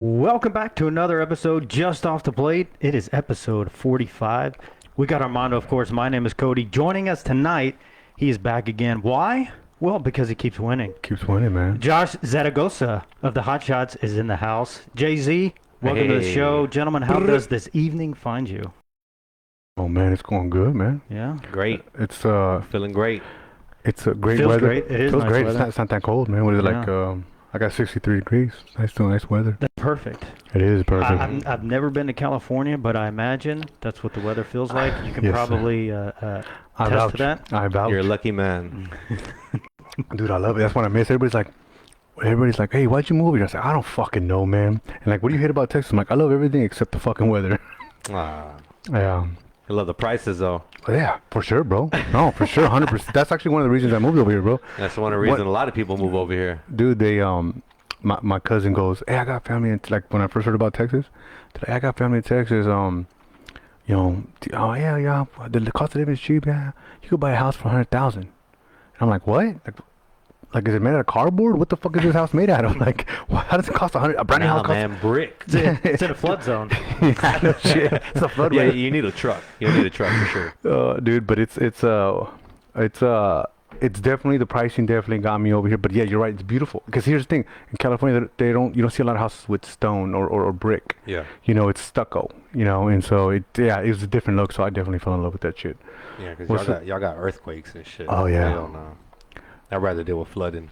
Welcome back to another episode just off the plate. It is episode 45. We got Armando, of course. My name is Cody. Joining us tonight, he is back again. Why? Well, because he keeps winning. Keeps winning, man. Josh Zaragoza of the Hot Shots is in the house. Jay-Z, welcome to the show. Gentlemen, how does this evening find you? Oh, man, it's going good, man. Yeah? Great. It's Feeling great. it's a great Feels weather. great. It is Feels nice great. weather. It's not that cold, man. What is it Yeah. like? I got 63 degrees. Nice weather. That's perfect. It is perfect. I've never been to California, but I imagine that's what the weather feels like. You can Yes, sir. probably I attest vouch. to that. I vouch. You're a lucky man. Dude, I love it. That's what I miss. Everybody's like, hey, why'd you move here? I said, I don't fucking know, man. And like, what do you hate about Texas? I'm like, I love everything except the fucking weather. Ah, Yeah. I love the prices though. Yeah, for sure, bro. No, for sure, 100%. That's actually one of the reasons I moved over here, bro. That's one of the reasons a lot of people move over here. Dude, my cousin goes, hey, I got family in, like, when I first heard about Texas, they're like, I got family in Texas, oh, yeah, the cost of living is cheap, yeah. You could buy a house for 100,000. And I'm like, what? Like, is it made out of cardboard? What the fuck is this house made out of? Like, how does it cost a brand new house cost? Man, brick. It's in a flood zone. Yeah, no shit. It's a flood Yeah, rate. you need a truck. You need a truck for sure. Dude, but it's definitely, the pricing definitely got me over here. But yeah, you're right. It's beautiful. Because here's the thing: in California, you don't see a lot of houses with stone or brick. Yeah. You know, it's stucco. You know, and so it was a different look. So I definitely fell in love with that shit. Yeah, because What's y'all got earthquakes and shit. Oh, yeah. Hell no. I'd rather deal with flooding.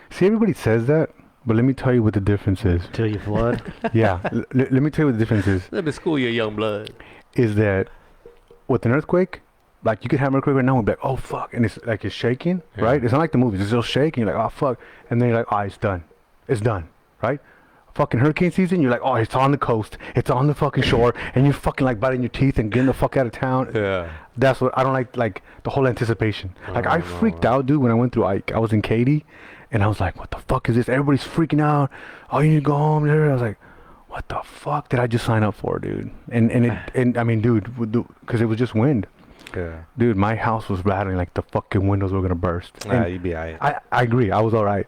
See, everybody says that, but let me tell you what the difference is. Till you flood. Yeah, let me tell you what the difference is. Let me school you, young blood. Is that with an earthquake? Like, you could have an earthquake right now and be like, oh fuck, and it's like it's shaking, Yeah. right? It's not like the movies; it's still shaking. You're like, oh fuck, and then you're like, oh, it's done, right? Fucking hurricane season, you're like, oh, it's on the coast, it's on the fucking shore, and you're fucking like biting your teeth and getting the fuck out of town. Yeah. That's what I don't like the whole anticipation. Like, I no, freaked out, dude, when I went through Ike. I was in Katy, and I was like, what the fuck is this? Everybody's freaking out. Oh, you need to go home. I was like, what the fuck did I just sign up for, dude? And I mean, dude, because it was just wind. Yeah. Dude, my house was rattling like the fucking windows were gonna burst. And You'd be alright. I agree, I was all right,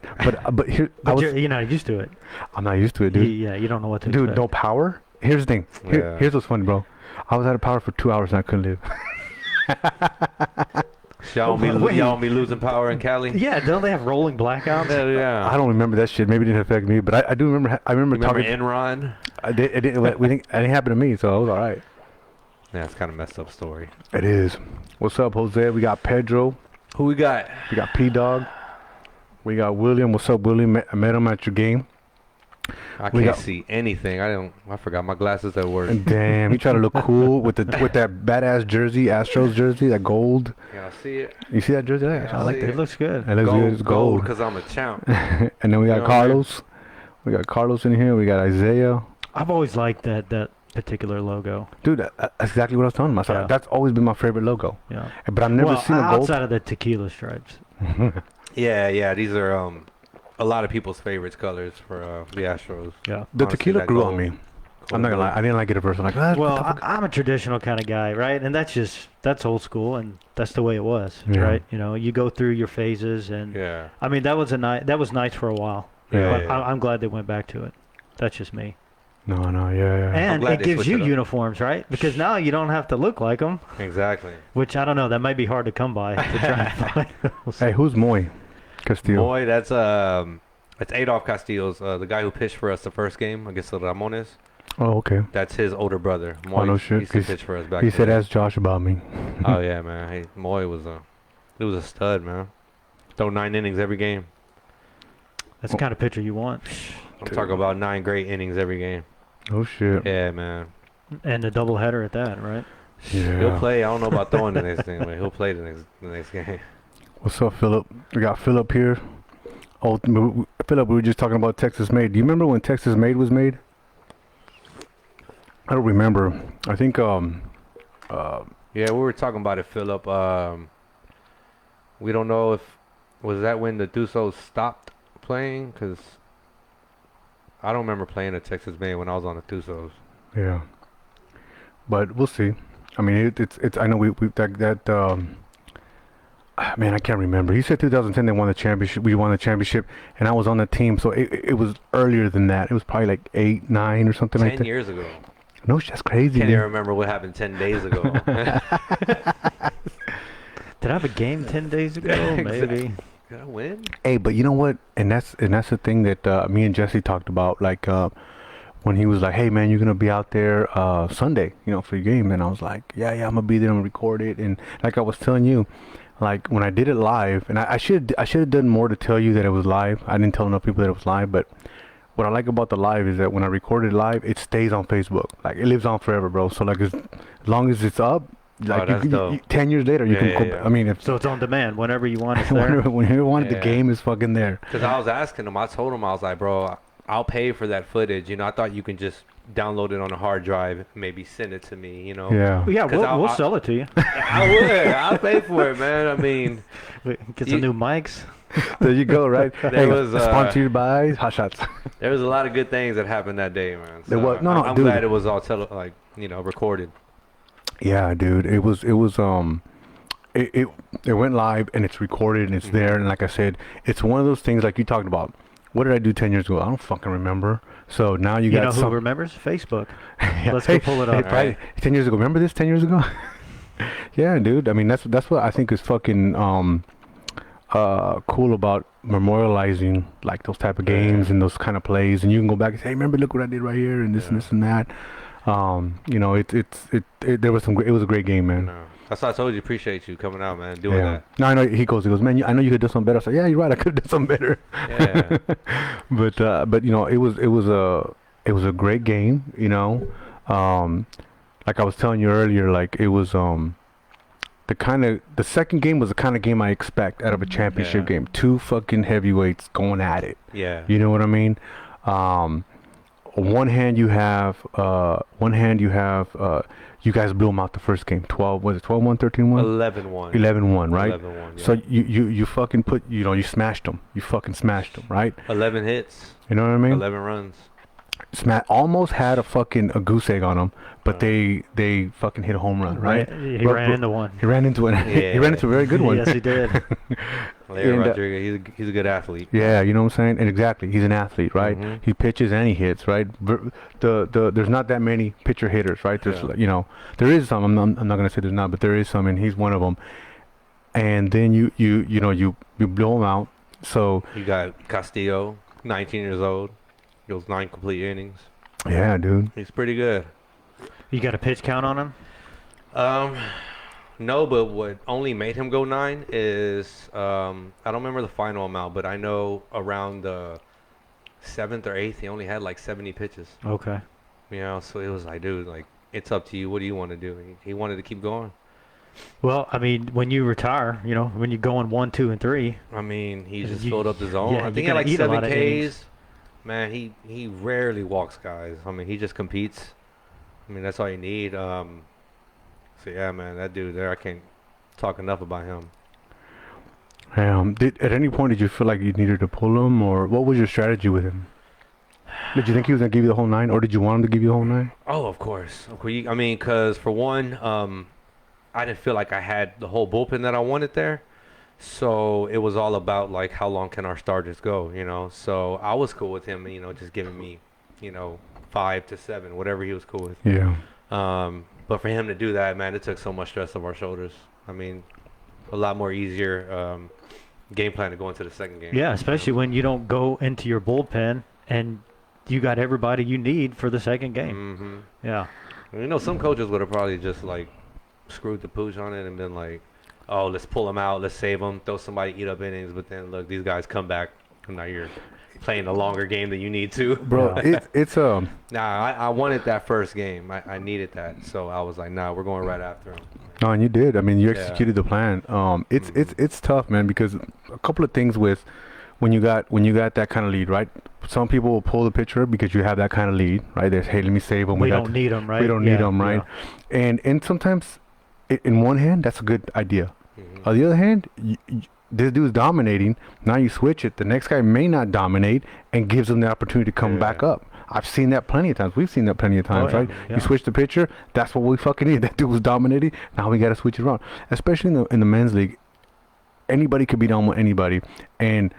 but here But you're not used to it. I'm not used to it, dude. Yeah, you don't know what to Dude, expect. no power. Here's the thing. Yeah. Here's what's funny, bro. I was out of power for 2 hours and I couldn't live. Y'all don't be losing power in Cali? Yeah, don't they have rolling blackouts? Hell yeah. I don't remember that shit. Maybe it didn't affect me, but I do remember. I remember Remember talking. Enron? It didn't happen to me, so I was all right. Yeah, it's kind of messed up story. It is. What's up, Jose? We got Pedro. Who we got? We got P Dog. We got William. What's up, William? I met him at your game. I We can't got- see anything. I forgot my glasses at work. And damn, he tried to look cool with that badass jersey, Astros jersey, that gold. Yeah, I see it. You see that jersey? Yeah, I like see that. It looks good. It looks good. It's gold. because I'm a champ. And then we got You know what I mean? Carlos. We got Carlos in here. We got Isaiah. I've always liked that particular logo. Dude, that's exactly what I was telling myself. Yeah. That's always been my favorite logo. Yeah. But I've never Well, seen a gold. outside of the tequila stripes. Yeah. These are a lot of people's favorites colors for the Astros. Yeah. The Honestly, tequila that grew on gold- me. gold I'm not gonna lie. gold. I didn't like it at first. I'm like, what Well, the fuck? I'm a traditional kind of guy, right? And that's old school, and that's the way it was, Yeah. right? You know, you go through your phases, and Yeah. I mean that was nice for a while. Yeah. But I'm glad they went back to it. That's just me. No, yeah. And glad it they gives switched you it up. uniforms, right? Because now you don't have to look like them, Exactly. which I don't know. That might be hard to come by to try and find those. Hey, who's Moy Castillo? Boy, that's Adolf Castillo's, the guy who pitched for us the first game against the Ramones. Oh, okay. That's his older brother. Oh, Moy no shit. used to pitch for us back He said, then. ask Josh about me. Oh yeah, man. Hey, Moy was a stud, man. Throw 9 innings every game. That's the kind of pitcher you want. I'm talking about 9 great innings every game. Oh, shit. Yeah, man. And a doubleheader at that, right? Yeah. He'll play. I don't know about throwing the next thing, but he'll play the next game. What's up, Philip? We got Philip here. Oh, Philip, we were just talking about Texas Made. Do you remember when Texas Made was made? I don't remember. I think, Yeah, we were talking about it, Philip. We don't know if was that when the Dusos stopped playing, because I don't remember playing a Texas Made when I was on the Dusos. yeah. But we'll see. I mean, it's. I know we Man, I can't remember. He said 2010 they won the championship. We won the championship, and I was on the team, so it was earlier than that. It was probably like 8, 9, or something like 10 that. years ago. No, that's crazy. Can't even dude. remember what happened 10 days ago. Did I have a game 10 days ago? Maybe. Did I win? Hey, but you know what? And that's the thing that me and Jesse talked about. Like when he was like, "Hey, man, you're gonna be out there Sunday, for your game," and I was like, "Yeah, I'm gonna be there and record it." And like I was telling you, like when I did it live, and I should have done more to tell you that it was live. I didn't tell enough people that it was live, but what I like about the live is that when I record it live, it stays on Facebook. Like it lives on forever, bro. So like as long as it's up, like that's dope. 10 years later, you Yeah, can. yeah, yeah. I mean, if So it's on demand whenever you want. It's there. whenever you want it, the Yeah. game is fucking there. Because I was asking him, I told him, I was like, bro, I'll pay for that footage. I thought you can just download it on a hard drive, maybe send it to me, Yeah. Yeah, 'Cause we'll sell it to you. I would. I'll pay for it, man. I mean, Get some new mics. There you go, right? There was, sponsored by Hot Shots. there was a lot of good things that happened that day, man. There was- no, I'm dude. glad it was all recorded. Yeah, dude. It went live and it's recorded and it's there, and like I said, it's one of those things like you talked about. What did I do 10 years ago? I don't fucking remember. So now you You got know who some. remembers? Facebook. Yeah. Let's go pull it up. Hey, probably 10 years ago. Remember this 10 years ago? Yeah, dude. I mean, that's what I think is fucking cool about memorializing like those type of games and those kind of plays, and you can go back and say, hey, remember, look what I did right here and this and this and that. There was it was a great game, man. No. That's why I told you, appreciate you coming out, man, doing that. No, I know. He goes, man, I know you could do something better. I said, yeah, you're right. I could have done something better. Yeah. But it was a great game. Like I was telling you earlier, like it was the second game was the kind of game I expect out of a championship game. Two fucking heavyweights going at it. Yeah. You know what I mean? One hand you have you guys blew them out the first game. 12-1, 13-1? 11-1. 11-1, right? 11-1, yeah. So you fucking you smashed them. You fucking smashed them, right? 11 hits. You know what I mean? 11 runs. Almost had a goose egg on them, but they fucking hit a home run, right? He ran into one. He ran into it. Yeah. He ran into a very good one. Yes, he did. Leo And, Rodriguez, he's a good athlete. Yeah, you know what I'm saying? And exactly, he's an athlete, right? Mhm. He pitches and he hits, right? There's not that many pitcher hitters, right? There's there is some. I'm not gonna say there's not, but there is some, and he's one of them. And then you blow him out. So You got Castillo, 19 years old. Goes 9 complete innings. yeah, dude. He's pretty good. You got a pitch count on him? No, but what only made him go 9 is I don't remember the final amount, but I know around the 7th or 8th he only had like 70 pitches. Okay. So it was like, dude, like it's up to you. What do you want to do? He wanted to keep going. Well, I mean, when you retire, when you're going 1, 2, and 3. I mean, he just You- filled up the zone. yeah, I you think he had gotta like eat a 7 lot of innings. Ks. Man, he rarely walks guys. I mean, he just competes. I mean, that's all you need. So yeah, man, that dude there, I can't talk enough about him. At any point did you feel like you needed to pull him, or what was your strategy with him? Did you think he was gonna give you the whole 9, or did you want him to give you the whole 9? Oh, of course. I mean, because for one, I didn't feel like I had the whole bullpen that I wanted there. So it was all about like how long can our starters go, So I was cool with him, just giving me, 5 to 7, whatever he was cool with. Yeah. But for him to do that, man, it took so much stress off our shoulders. I mean, a lot more easier game plan to go into the second game. Yeah, especially when you don't go into your bullpen and you got everybody you need for the second game. Mm-hmm. Yeah. Some coaches would have probably just like screwed the pooch on it and been like, oh, let's pull them out, let's save them, throw somebody, eat up innings. But then look, these guys come back, and now you're playing a longer game than you need to. Bro, it's Nah, I wanted that first game. I needed that, so I was like, nah, we're going right after him. no, and you did. I mean, you Yeah. executed the plan. It's tough, man, because a couple of things with when you got that kind of lead, right? Some people will pull the pitcher because you have that kind of lead, right? There's, hey, let me save them. We don't need them, right? We don't need them, right? And sometimes, in one hand, that's a good idea. Mhm. On the other hand, this dude's dominating. Now you switch it. The next guy may not dominate and gives them the opportunity to come Yeah. back up. I've seen that plenty of times. We've seen that plenty of times, yeah. right? Yeah. You switch the pitcher. That's what we fucking need. That dude was dominating. Now we got to switch it around. Especially in the men's league. anybody could be down with anybody, and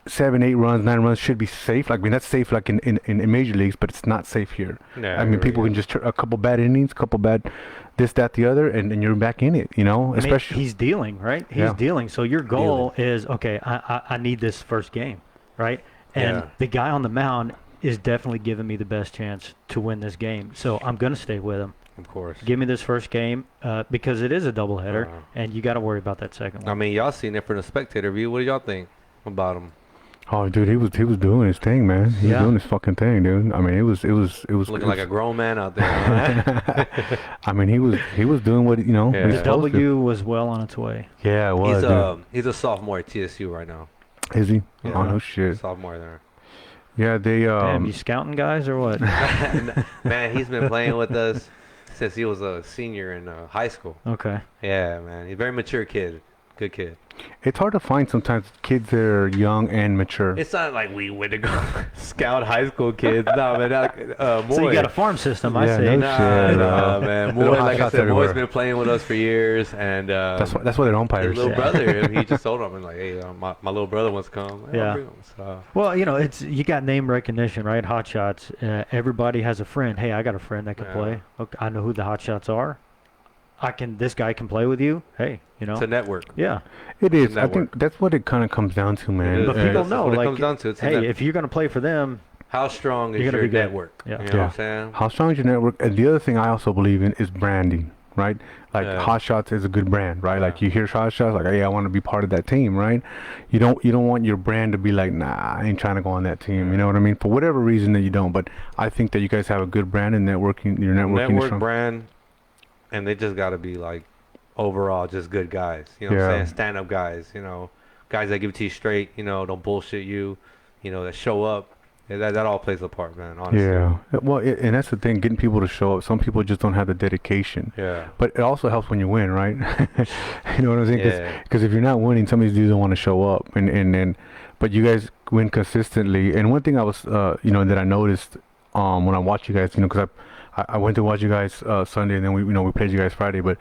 7, 8 runs, 9 runs should be safe. Like, I mean, that's safe like in major leagues, but it's not safe here. Yeah, I mean, people can just turn a couple bad innings, couple bad this, that, the other, and you're back in it, you know? I mean, Especially he's dealing, right? He's Yeah. dealing. So your goal is, okay, I need this first game, right? And Yeah. the guy on the mound is definitely giving me the best chance to win this game. So I'm going to stay with him. Of course. Give me this first game because it is a doubleheader, and you got to worry about that second I one. mean, y'all seen it from the spectator view. What do y'all think about him? Oh, dude, he was doing his thing, man. He was doing his fucking thing, dude. I mean, it was Looking like a grown man out there. Huh? I mean, he was doing what, you know. Yeah. he's The supposed to. W was well on its way. Yeah, it was. He's a sophomore at TSU right now. Is he? Yeah. Oh no shit. Sophomore there. Yeah, they Damn, you scouting guys or what? Man, he's been playing with us since he was a senior in high school. Okay. Yeah, man. He's a very mature kid. Good kid. It's hard to find sometimes kids that are young and mature. It's not like we went to go scout high school kids. No, man. Moy. So you got a farm system, I Yeah, see. no Nah, shit, nah, man. Moy, Little hot like I shots said, everywhere. Moy's been playing with us for years, and That's why they're umpires. his little Yeah. brother, he just told him, like, hey, my little brother wants to come. Hey, I'll Yeah. bring him. So, Well, you know, it's you got name recognition, right? Hot shots. Everybody has a friend. Hey, I got a friend that can Yeah. play. Okay, I know who the hot shots are. This guy can play with you. Hey, you know. it's a network. Yeah. It is. I network. think that's what it kind of comes down to, man. It is. But Yeah, people that's know, what it like, comes down to. It's a hey, net- if you're going to play for them, how strong is you're gonna your be good. network? Yeah. You know Yeah. what I'm saying? How strong is your network? And the other thing I also believe in is branding, right? Like Yeah. Hot Shots is a good brand, right? Like Yeah. you hear Hot Shots, like, hey, I want to be part of that team, right? You don't want your brand to be like, nah, I ain't trying to go on that team. You know what I mean? For whatever reason that you don't, but I think that you guys have a good brand and networking. Your networking is Network strong. brand, and they just got to be like overall just good guys. You know what I'm Yeah. saying? Stand up guys. You know, guys that give it to you straight. You know, don't bullshit you. You know, that show up. Yeah, that all plays a part, man. Honestly. Yeah. Well, and that's the thing, getting people to show up. Some people just don't have the dedication. Yeah. But it also helps when you win, right? You know what I'm saying? Yeah. Because if you're not winning, some of these dudes don't want to show up, and but you guys win consistently. And one thing I was, that I noticed, when I watch you guys, because I went to watch you guys Sunday, and then we played you guys Friday. But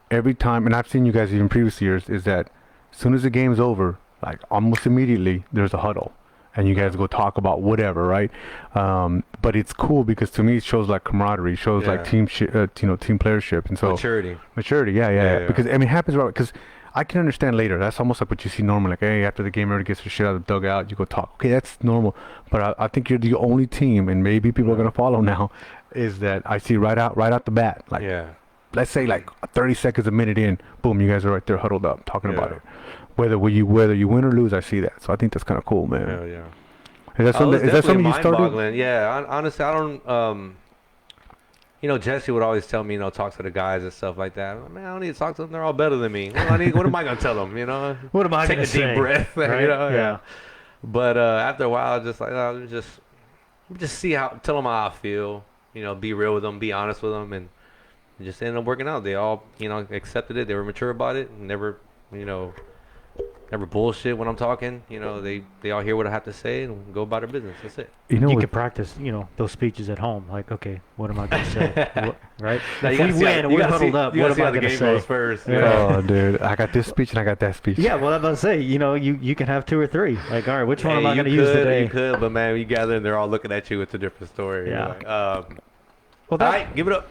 every time, and I've seen you guys even previous years, is that as soon as the game's over, like almost immediately, there's a huddle. And you guys go talk about whatever, right? But it's cool because to me it shows like camaraderie, shows like Yeah. team playership, and so Maturity. yeah. Yeah. Because I mean, it happens right. Because I can understand later. That's almost like what you see normally. Like, hey, after the game, everybody gets their shit out of the dugout. You go talk. Okay, that's normal. But I think you're the only team, and maybe people are gonna follow now. Is that I see right out the bat. Like, Yeah. let's say like 30 seconds, a minute in, boom, you guys are right there huddled up talking about Yeah. it. Whether you win or lose, I see that. So I think that's kind of cool, man. Yeah. Yeah. Is that something? Is that something you started? mind-boggling. Yeah, honestly, I don't. Jesse would always tell me, talk to the guys and stuff like that. Man, I don't need to talk to them. They're all better than me. What am I gonna tell them? what am I Take going a to deep say? breath. Right? Yeah. But after a while, just like just tell them how I feel. Be real with them, be honest with them, and it just ended up working out. They all, accepted it. They were mature about it. Never bullshit when I'm talking. They all hear what I have to say and go about their business. That's it. You know, You what- could practice, those speeches at home. Like, okay, what am I going to say? Right? Now, If you we gotta see how- win and you we're gotta huddled see- up, you what gotta am I see how the going to game say? goes first. Yeah. Oh, dude, I got this speech and I got that speech. Yeah, well, I'm about to say, you can have 2 or 3. Like, all right, which one am I you going to use today? You could, but man, you gather and they're all looking at you. It's a different story. Yeah. You're like, Well, all right, give it up.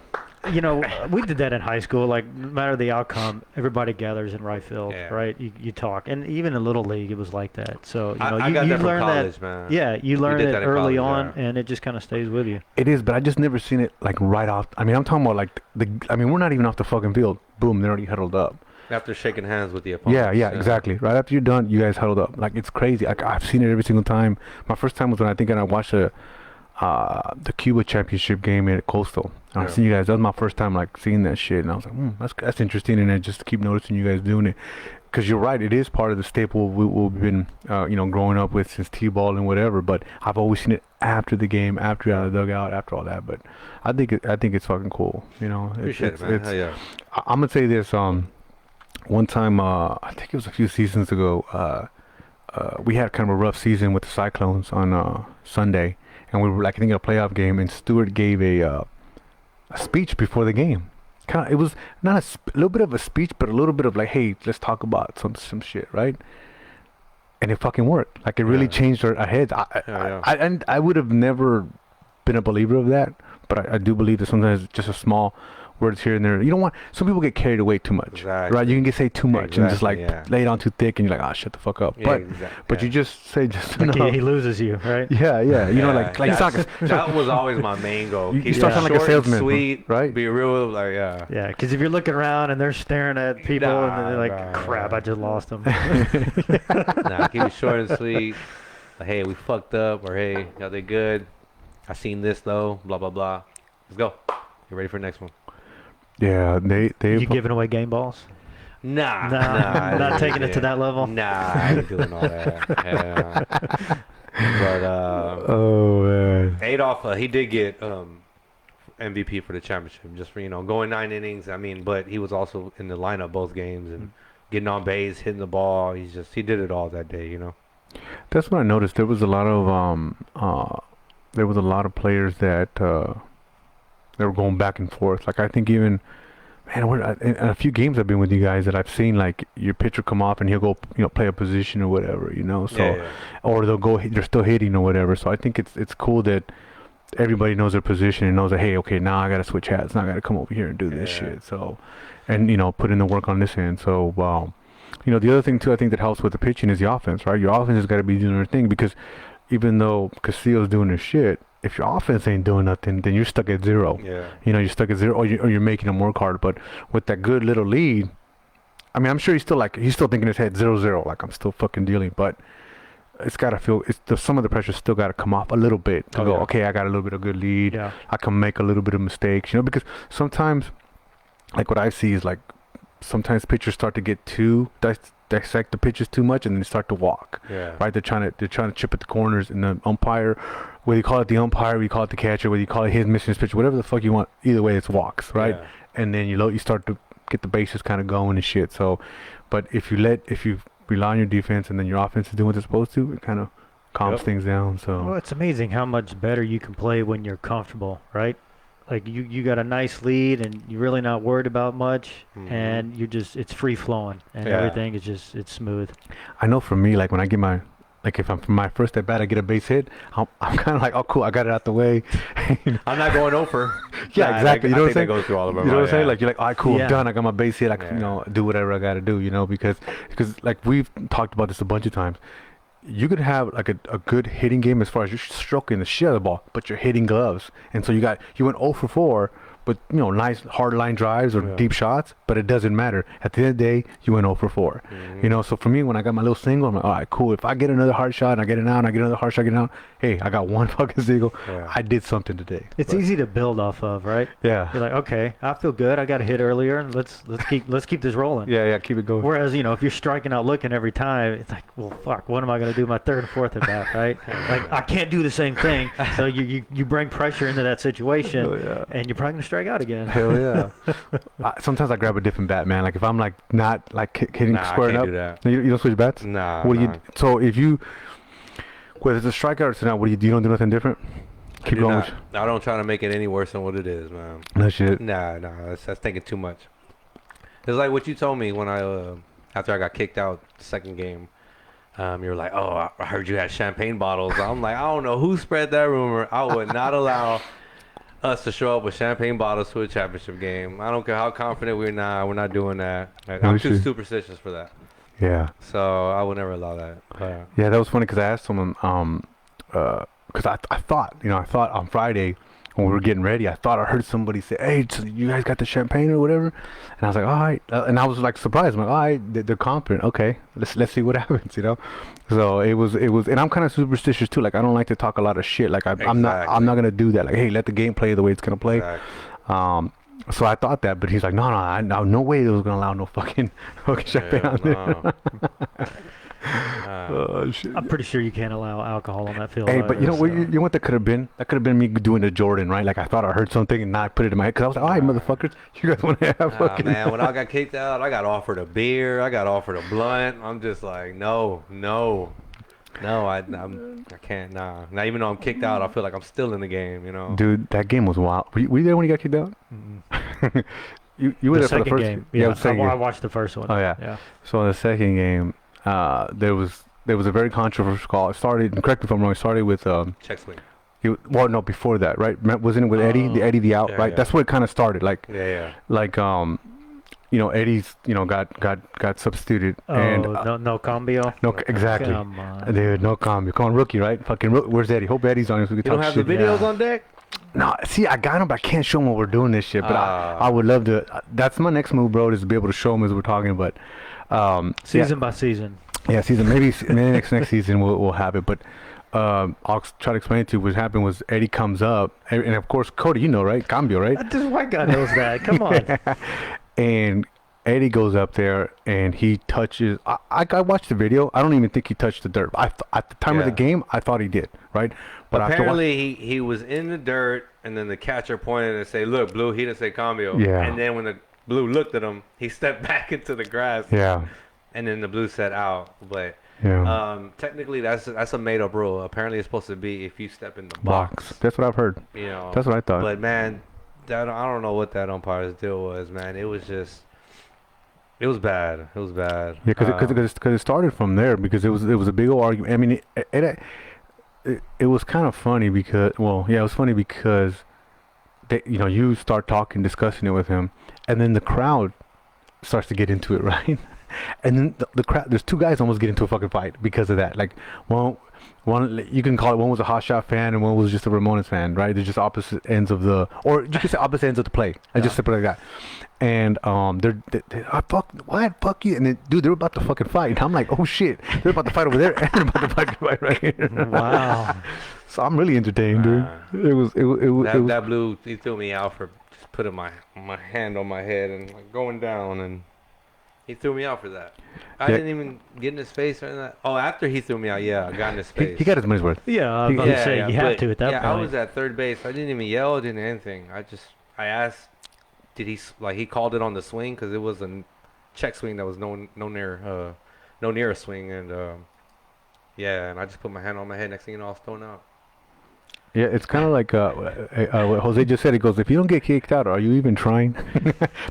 we did that in high school. Like, no matter the outcome, everybody gathers in right field, Yeah. right? You talk, and even in little league, it was like that. So I you got that from learn college, that. man. Yeah, you learn did it that in early college, on, and it just kind of stays with you. It is, but I just never seen it like right off. I mean, I'm talking about like we're not even off the fucking field. Boom, they're already huddled up. After shaking hands with the opponent. Yeah, exactly. Right after you're done, you guys huddled up. Like, it's crazy. Like, I've seen it every single time. My first time was when I watched the Cuba championship game at Coastal. And I've Yeah. seen you guys. That was my first time like seeing that shit, and I was like, that's interesting. And I just keep noticing you guys doing it, because you're right. It is part of the staple we've been growing up with since T-ball and whatever. But I've always seen it after the game, after you're out of the dugout, after all that. But I think it's fucking cool. Appreciate it, man. Hell yeah. I'm gonna say this. One time, I think it was a few seasons ago. We had kind of a rough season with the Cyclones on Sunday, and we were like, I think, a playoff game, and Stewart gave a speech before the game. kind of, it was not a little bit of a speech, but a little bit of like, hey, let's talk about some shit, right? And it fucking worked. Like it really changed our heads. I would have never been a believer of that, but I do believe that sometimes just a small words here and there. You don't want, some people get carried away too much, right? You can get say too much and just like lay it on too thick, and you're like, shut the fuck up. But you just say just like enough. he loses you, right? Yeah. You know, like it's not, that was always my main goal. You start sounding like a salesman, sweet, right? Be real, like Yeah, because if you're looking around and they're staring at people and they're like, crap, I just lost them. Keep it short and sweet. Like, hey, we fucked up, or hey, are they good? I seen this though, blah blah blah. Let's go. You ready for the next one? Yeah, they You giving away game balls? Nah, not taking it to that level. Nah, I ain't doing all that. Yeah. But oh man, Adolf, he did get MVP for the championship, just for going 9 innings. I mean, but he was also in the lineup both games and getting on base, hitting the ball. He did it all that day. That's what I noticed. There was a lot of players that they were going back and forth. Like I think even, man, in a few games I've been with you guys that I've seen, like your pitcher come off and he'll go, play a position or whatever, So, or they'll go, they're still hitting or whatever. So I think it's cool that everybody knows their position and knows that, hey, okay, now I got to switch hats. Now I got to come over here and do this shit. So, and put in the work on this end. So, the other thing too, I think that helps with the pitching is the offense, right? Your offense has got to be doing their thing, because even though Castillo's doing his shit, if your offense ain't doing nothing, then you're stuck at zero. Yeah. You're stuck at zero, or you're making them work hard. But with that good little lead, I mean, I'm sure he's still thinking in his head 0-0, like I'm still fucking dealing. But it's got to feel, some of the pressure still got to come off a little bit to go, okay, I got a little bit of good lead. Yeah. I can make a little bit of mistakes, because sometimes, like what I see is like, sometimes pitchers start to get too dissect the pitches too much, and then they start to walk. Yeah. Right. They're trying to chip at the corners, and the umpire, whether you call it the umpire, whether you call it the catcher, whether you call it his missing his pitch, whatever the fuck you want. Either way, it's walks, right? Yeah. And then you start to get the bases kind of going and shit. So, but if you rely on your defense and then your offense is doing what it's supposed to, it kind of calms things down. So. Well, it's amazing how much better you can play when you're comfortable, right? Like you got a nice lead and you're really not worried about much, and it's free flowing and everything is it's smooth. I know for me, like when I get if I'm from my first at bat, I get a base hit, I'm kind of like, oh cool, I got it out the way. I'm not going over. Yeah, exactly. You know what I'm saying? That goes through all of them. You know what I'm saying? Like you're like, all right, cool, Yeah. I'm done. I got my base hit. I can do whatever I got to do. Because like we've talked about this a bunch of times. You could have like a good hitting game as far as you're stroking the shit out of the ball, but you're hitting gloves, and so you went 0 for 4, but nice hard line drives or deep shots, but it doesn't matter. At the end of the day, you went 0 for 4. So for me, when I got my little single, I'm like, all right, cool. If I get another hard shot and I get it out, and I get another hard shot, I get it out, hey, I got one fucking single. Yeah. I did something today. It's easy to build off of, right? Yeah. You're like, okay, I feel good. I got a hit earlier, and let's keep this rolling. Yeah, keep it going. Whereas, if you're striking out looking every time, it's like, well, fuck, what am I going to do my third and fourth at bat, right? Like, I can't do the same thing. So you bring pressure into that situation, and you're probably going to strike out again. Hell yeah. Sometimes I grab a different bat, man. Like if I'm like not like hitting squaring I up. can't do that. You don't switch bats? Nah. What do you? So if you, whether it's a strikeout or it's not, what do you don't do nothing different? Keep going. I don't try to make it any worse than what it is, man. No shit. Nah. That's thinking too much. It's like what you told me when after I got kicked out the second game. You were like, oh, I heard you had champagne bottles. I'm like, I don't know who spread that rumor. I would not allow us to show up with champagne bottles to a championship game. I don't care how confident we're not doing that. Like, I'm too superstitious for that. Yeah. So I would never allow that. Yeah, that was funny because I asked someone, because I thought on Friday when we were getting ready, I thought I heard somebody say, hey, so you guys got the champagne or whatever? And I was like, all right. And I was like surprised. I'm like, all right, they're confident. Okay, let's see what happens, So it was, and I'm kind of superstitious too. Like I don't like to talk a lot of shit. Like I'm not gonna do that. Like, hey, let the game play the way it's gonna play. Exactly. So I thought that, but he's like, no way they was gonna allow no fucking champagne on there. Oh, shit. I'm pretty sure you can't allow alcohol on that field. Hey, but you know what that could have been? That could have been me doing the Jordan, right? Like I thought I heard something and now I put it in my head because I was like, all right, motherfuckers, you guys want to have fucking... man, when I got kicked out, I got offered a beer, I got offered a blunt. I'm just like, no, I can't, nah. Now even though I'm kicked out, I feel like I'm still in the game, Dude, that game was wild. Were you there when you got kicked out? you were The there for the second first game. Yeah, Yeah, the second I game. watched the first one. Oh yeah. Yeah. So in the second game, there was a very controversial call. It started, and correct me if I'm wrong. It started with Check swing. well, no, before that, right? Wasn't it with Eddie? The Oh, Eddie the out, yeah, right? yeah. That's where it kind of started. Yeah. Eddie's, got substituted, Oh, and no cambio. no, exactly, Come on. dude, no combi. Come on, rookie, right? Fucking, where's Eddie? Hope Eddie's on. So we You can don't talk have the shit. videos Yeah. on deck? No, see, I got him, but I can't show him while we're doing this shit. But I would love to. That's my next move, bro, is to be able to show him as we're talking. But Season by season. yeah, season maybe next season we'll have it. But I'll try to explain it to you. What happened was Eddie comes up, and of course Cody, you know, right? Cambio, right? This white guy knows that. Come on. And Eddie goes up there and he touches. I watched the video. I don't even think he touched the dirt. At the time of the Yeah. game, I thought he did, right? But Apparently, he was in the dirt, and then the catcher pointed and say, "Look, Blue, he didn't say cambio." Yeah. And then when the Blue looked at him, he stepped back into the grass. yeah, And then the Blue said out. But yeah. technically, that's a made-up rule. Apparently, it's supposed to be if you step in the box. That's what I've heard. You know. That's what I thought. But man, I don't know what that umpire's deal was, man. It was bad. It was bad. Yeah, because it started from there, because it was a big old argument. I mean, it was kind of funny because, well, yeah, it was funny because you start talking, discussing it with him, and then the crowd starts to get into it, right? And then the crowd, there's two guys almost get into a fucking fight because of that. Like one you can call it, one was a Hot Shot fan and one was just a Ramones fan, right? They're just opposite ends of the, or you could say opposite ends of the play. I just separate like that. And fuck you, and then, dude, they're about to fucking fight. And I'm like, oh shit, they're about to fight over there, and they're about to fucking fight right here. Wow. So I'm really entertained, dude. It was That Blue, he threw me out for just putting my hand on my head and like going down, and he threw me out for that. I didn't even get in his face or anything. Oh, after he threw me out, yeah, I got in his face. he got his money's worth. Yeah, I was about to say, you have but, to at that yeah, point. I was at third base. I didn't even yell, didn't anything. I asked, did he called it on the swing, because it was a check swing that was no near a swing, and and I just put my hand on my head. Next thing you know, I was thrown out. Yeah, it's kind of like what Jose just said. He goes, if you don't get kicked out, are you even trying?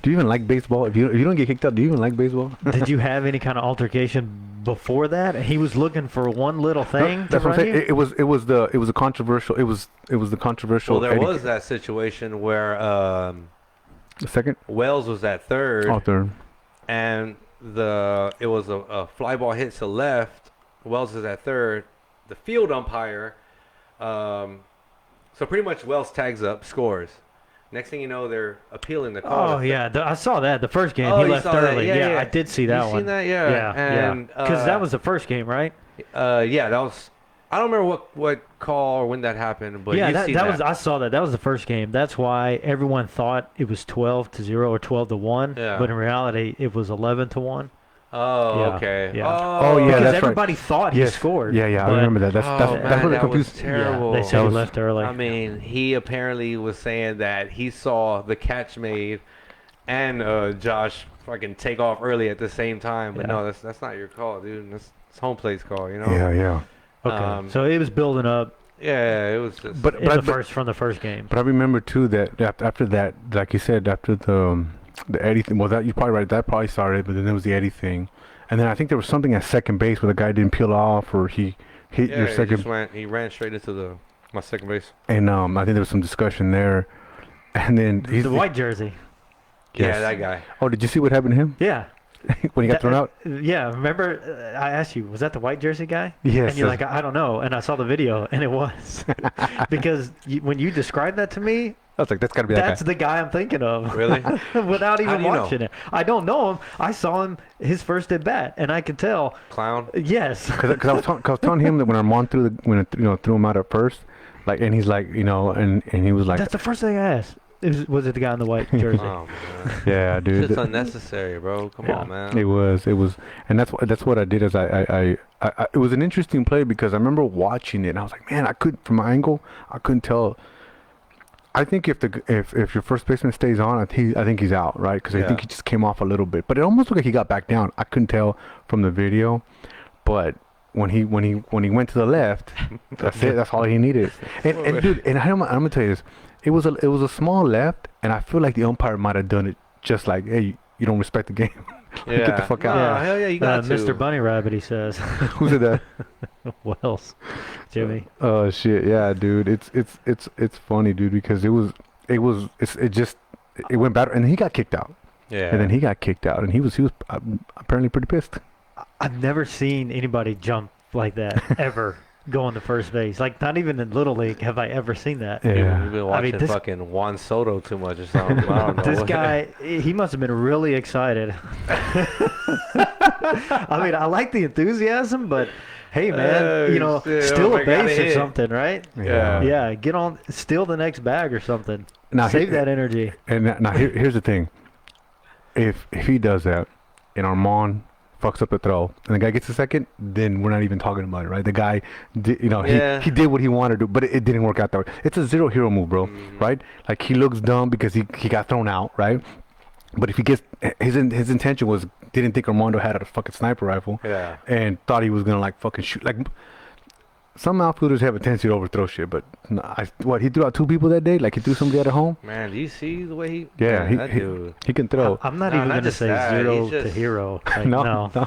Do you even like baseball? If you don't get kicked out, do you even like baseball? Did you have any kind of altercation before that? He was looking for one little thing to That's what I'm run saying. you? It was the controversial. It was the controversial. Well, there was that situation where the second. Wells was at third, Oh, third. and it was a fly ball hit to left. Wells is at third. The field umpire, so pretty much Wells tags up, scores. Next thing you know, they're appealing the call. Oh yeah, I saw that the first game. Oh, he you left saw that. early. Yeah, yeah. I did see that You one. seen that? Yeah. Yeah, And, because that was the first game, right? Yeah, that was. I don't remember what call or when that happened, but yeah, you seen that was. I saw that. That was the first game. That's why everyone thought it was 12-0 or 12-1. Yeah. But in reality, it was 11-1. Oh, Yeah, okay. yeah. Oh, yeah, Because that's right. everybody thought he Yes. scored. Yeah, I but- remember that. That's Oh, that's man, what that confused. was terrible. Yeah, they said That he was- left early. I mean, he apparently was saying that he saw the catch made and Josh fucking take off early at the same time. But Yeah. no, that's not your call, dude. That's home plate's call, you know? Yeah. Okay, so it was building up Yeah, it was just. But from the first game. But I remember too that after that, like you said, after the Eddie thing. Well, that you're probably right. That probably started, but then there was the Eddie thing, and then I think there was something at second base where the guy didn't peel off, or he hit your second. He ran straight into my second base. And I think there was some discussion there, and then The white jersey. Yes. Yeah, that guy. Oh, did you see what happened to him Yeah. when he got thrown out? Yeah, remember I asked you, was that the white jersey guy? Yes. And you're like, I don't know. And I saw the video, and it was. Because when you described that to me, I was like, that's got to be that that's guy. the guy I'm thinking of. Really? Without How even do you know? watching it. I don't know him. I saw him his first at bat, and I could tell. Clown. Yes. Because I was telling him that when Armand threw him out at first, like, and he's like, and he was like, That's the first thing I asked. Was it the guy in the white jersey? Oh, man. yeah, dude. It's unnecessary, bro. Come Yeah. on, man. It was, and that's what I did. Is I it was an interesting play because I remember watching it and I was like, man, from my angle, I couldn't tell. I think if your first baseman stays on, I think he's out, right? Because I think he just came off a little bit, but it almost looked like he got back down. I couldn't tell from the video, but when he went to the left, that's it. That's all he needed. And dude, and I'm gonna tell you this. It was a small left, and I feel like the umpire might have done it just like, hey, you don't respect the game. Yeah. Get the fuck out. Nah, hell yeah, you got to. Mr. Bunny Rabbit, he says. Who said that? Wells. Jimmy. Oh shit, yeah, dude. It's funny, dude, because it went bad, and he got kicked out, Yeah. and then he got kicked out, and he was apparently pretty pissed. I've never seen anybody jump like that ever going to first base. Like, not even in Little League have I ever seen that. Yeah. We've been I mean, watching fucking Juan Soto too much or something. I don't know. This guy, he must have been really excited. I mean, I like the enthusiasm, but hey, man, you know, shit, steal oh a my God, base or hit. something, right? Yeah. Yeah, get on, steal the next bag or something. Now, Save that energy. And now here's the thing: if he does that, and Armand fucks up the throw, and the guy gets a second, then we're not even talking about it, right? The guy, did, you know, Yeah. he did what he wanted to, but it didn't work out that way. It's a zero hero move, bro, right? Like, he looks dumb because he got thrown out, right? But if he gets his intention was didn't think Armando had a fucking sniper rifle, Yeah. and thought he was gonna like fucking shoot. Like, some outfielders have a tendency to overthrow shit, but he threw out 2 people that day. Like, he threw some guy at home. Man, do you see the way he? Yeah, man, that dude. he can throw. I'm not No, even not going to just say that, zero he's to just- hero. Like, No, no. no.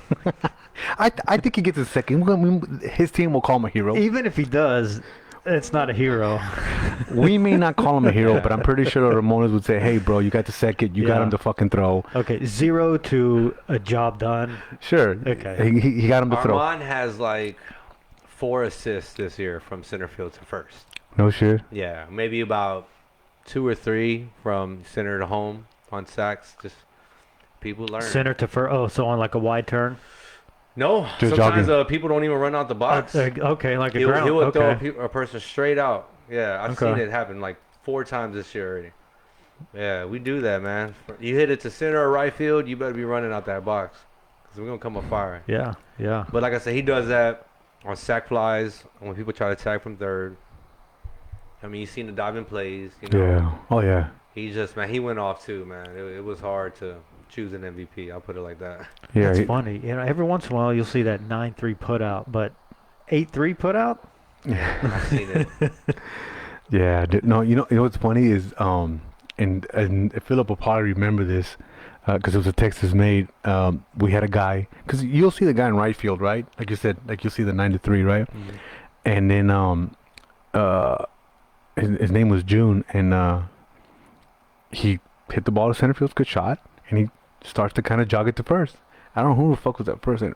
I think he gets a second. His team will call him a hero. Even if he does, it's not a hero. We may not call him a hero, but I'm pretty sure the Ramones would say, "Hey, bro, you got the second. You got Yeah. him to fucking throw." Okay, 0 to a job done. Sure. Okay. He got him to throw. Armand has like 4 assists this year from center field to first. No shit. Yeah, maybe about 2 or 3 from center to home on sacks. Just people learn. Center to first. Oh, so on like a wide turn. No, Just sometimes jogging. people don't even run out the box. Okay, like a He ground. would throw Okay. a person straight out. Yeah, I've Okay. seen it happen like 4 times this year already. Yeah, we do that, man. You hit it to center or right field, you better be running out that box because we're gonna come up firing. Yeah, yeah. But like I said, he does that on sack flies when people try to attack from third. I mean, you've seen the diving plays. You know, Yeah. Oh yeah. he just man, he went off too, man. It was hard to choose an MVP. I'll put it like that. Yeah. That's funny. You know, every once in a while you'll see that 9-3 put out, but 8-3 put out? I've seen it. Yeah. No, you know what's funny is and Philip will probably remember this because it was a Texas made. We had a guy because you'll see the guy in right field, right? Like you said, like you'll see the 9-3, right? Mhm. And then his name was June, and he hit the ball to center field, good shot, and he starts to kind of jog it to first. I don't know who the fuck was that first, and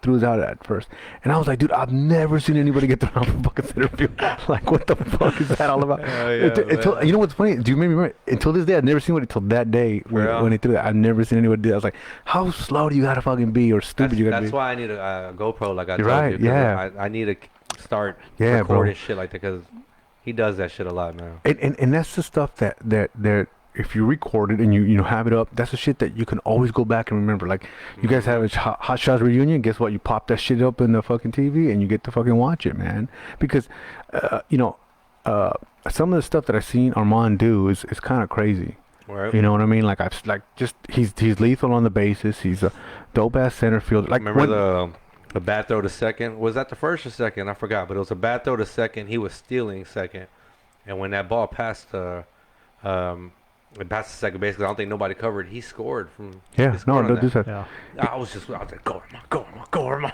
threw it out at first. And I was like, dude, I've never seen anybody get thrown out from fucking center field. Like, what the fuck is that all about? You know what's funny? Do you remember? Until this day, I've never seen one until that day when he threw that. I've never seen anybody do that. I was like, how slow do you gotta fucking be, or stupid you gotta be? That's why I need a GoPro, like I You're told right, you. 'cause yeah. I need to start Yeah, bro. recording shit like that because he does that shit a lot, man. And that's the stuff that if you record it and you have it up, that's the shit that you can always go back and remember. Like, you guys have a Hot Shots reunion. Guess what? You pop that shit up in the fucking TV and you get to fucking watch it, man. Because, some of the stuff that I've seen Armand do is kind of crazy. Right. You know what I mean? Like, he's lethal on the bases. He's a dope ass center fielder. Like, Remember the bad throw to second? Was that the first or second? I forgot, but it was a bad throw to second. He was stealing second, and when that ball passed it passed the second base, 'cause I don't think nobody covered. He scored from. yeah, he scored no, on do that. that. Yeah. I was like, go Armand.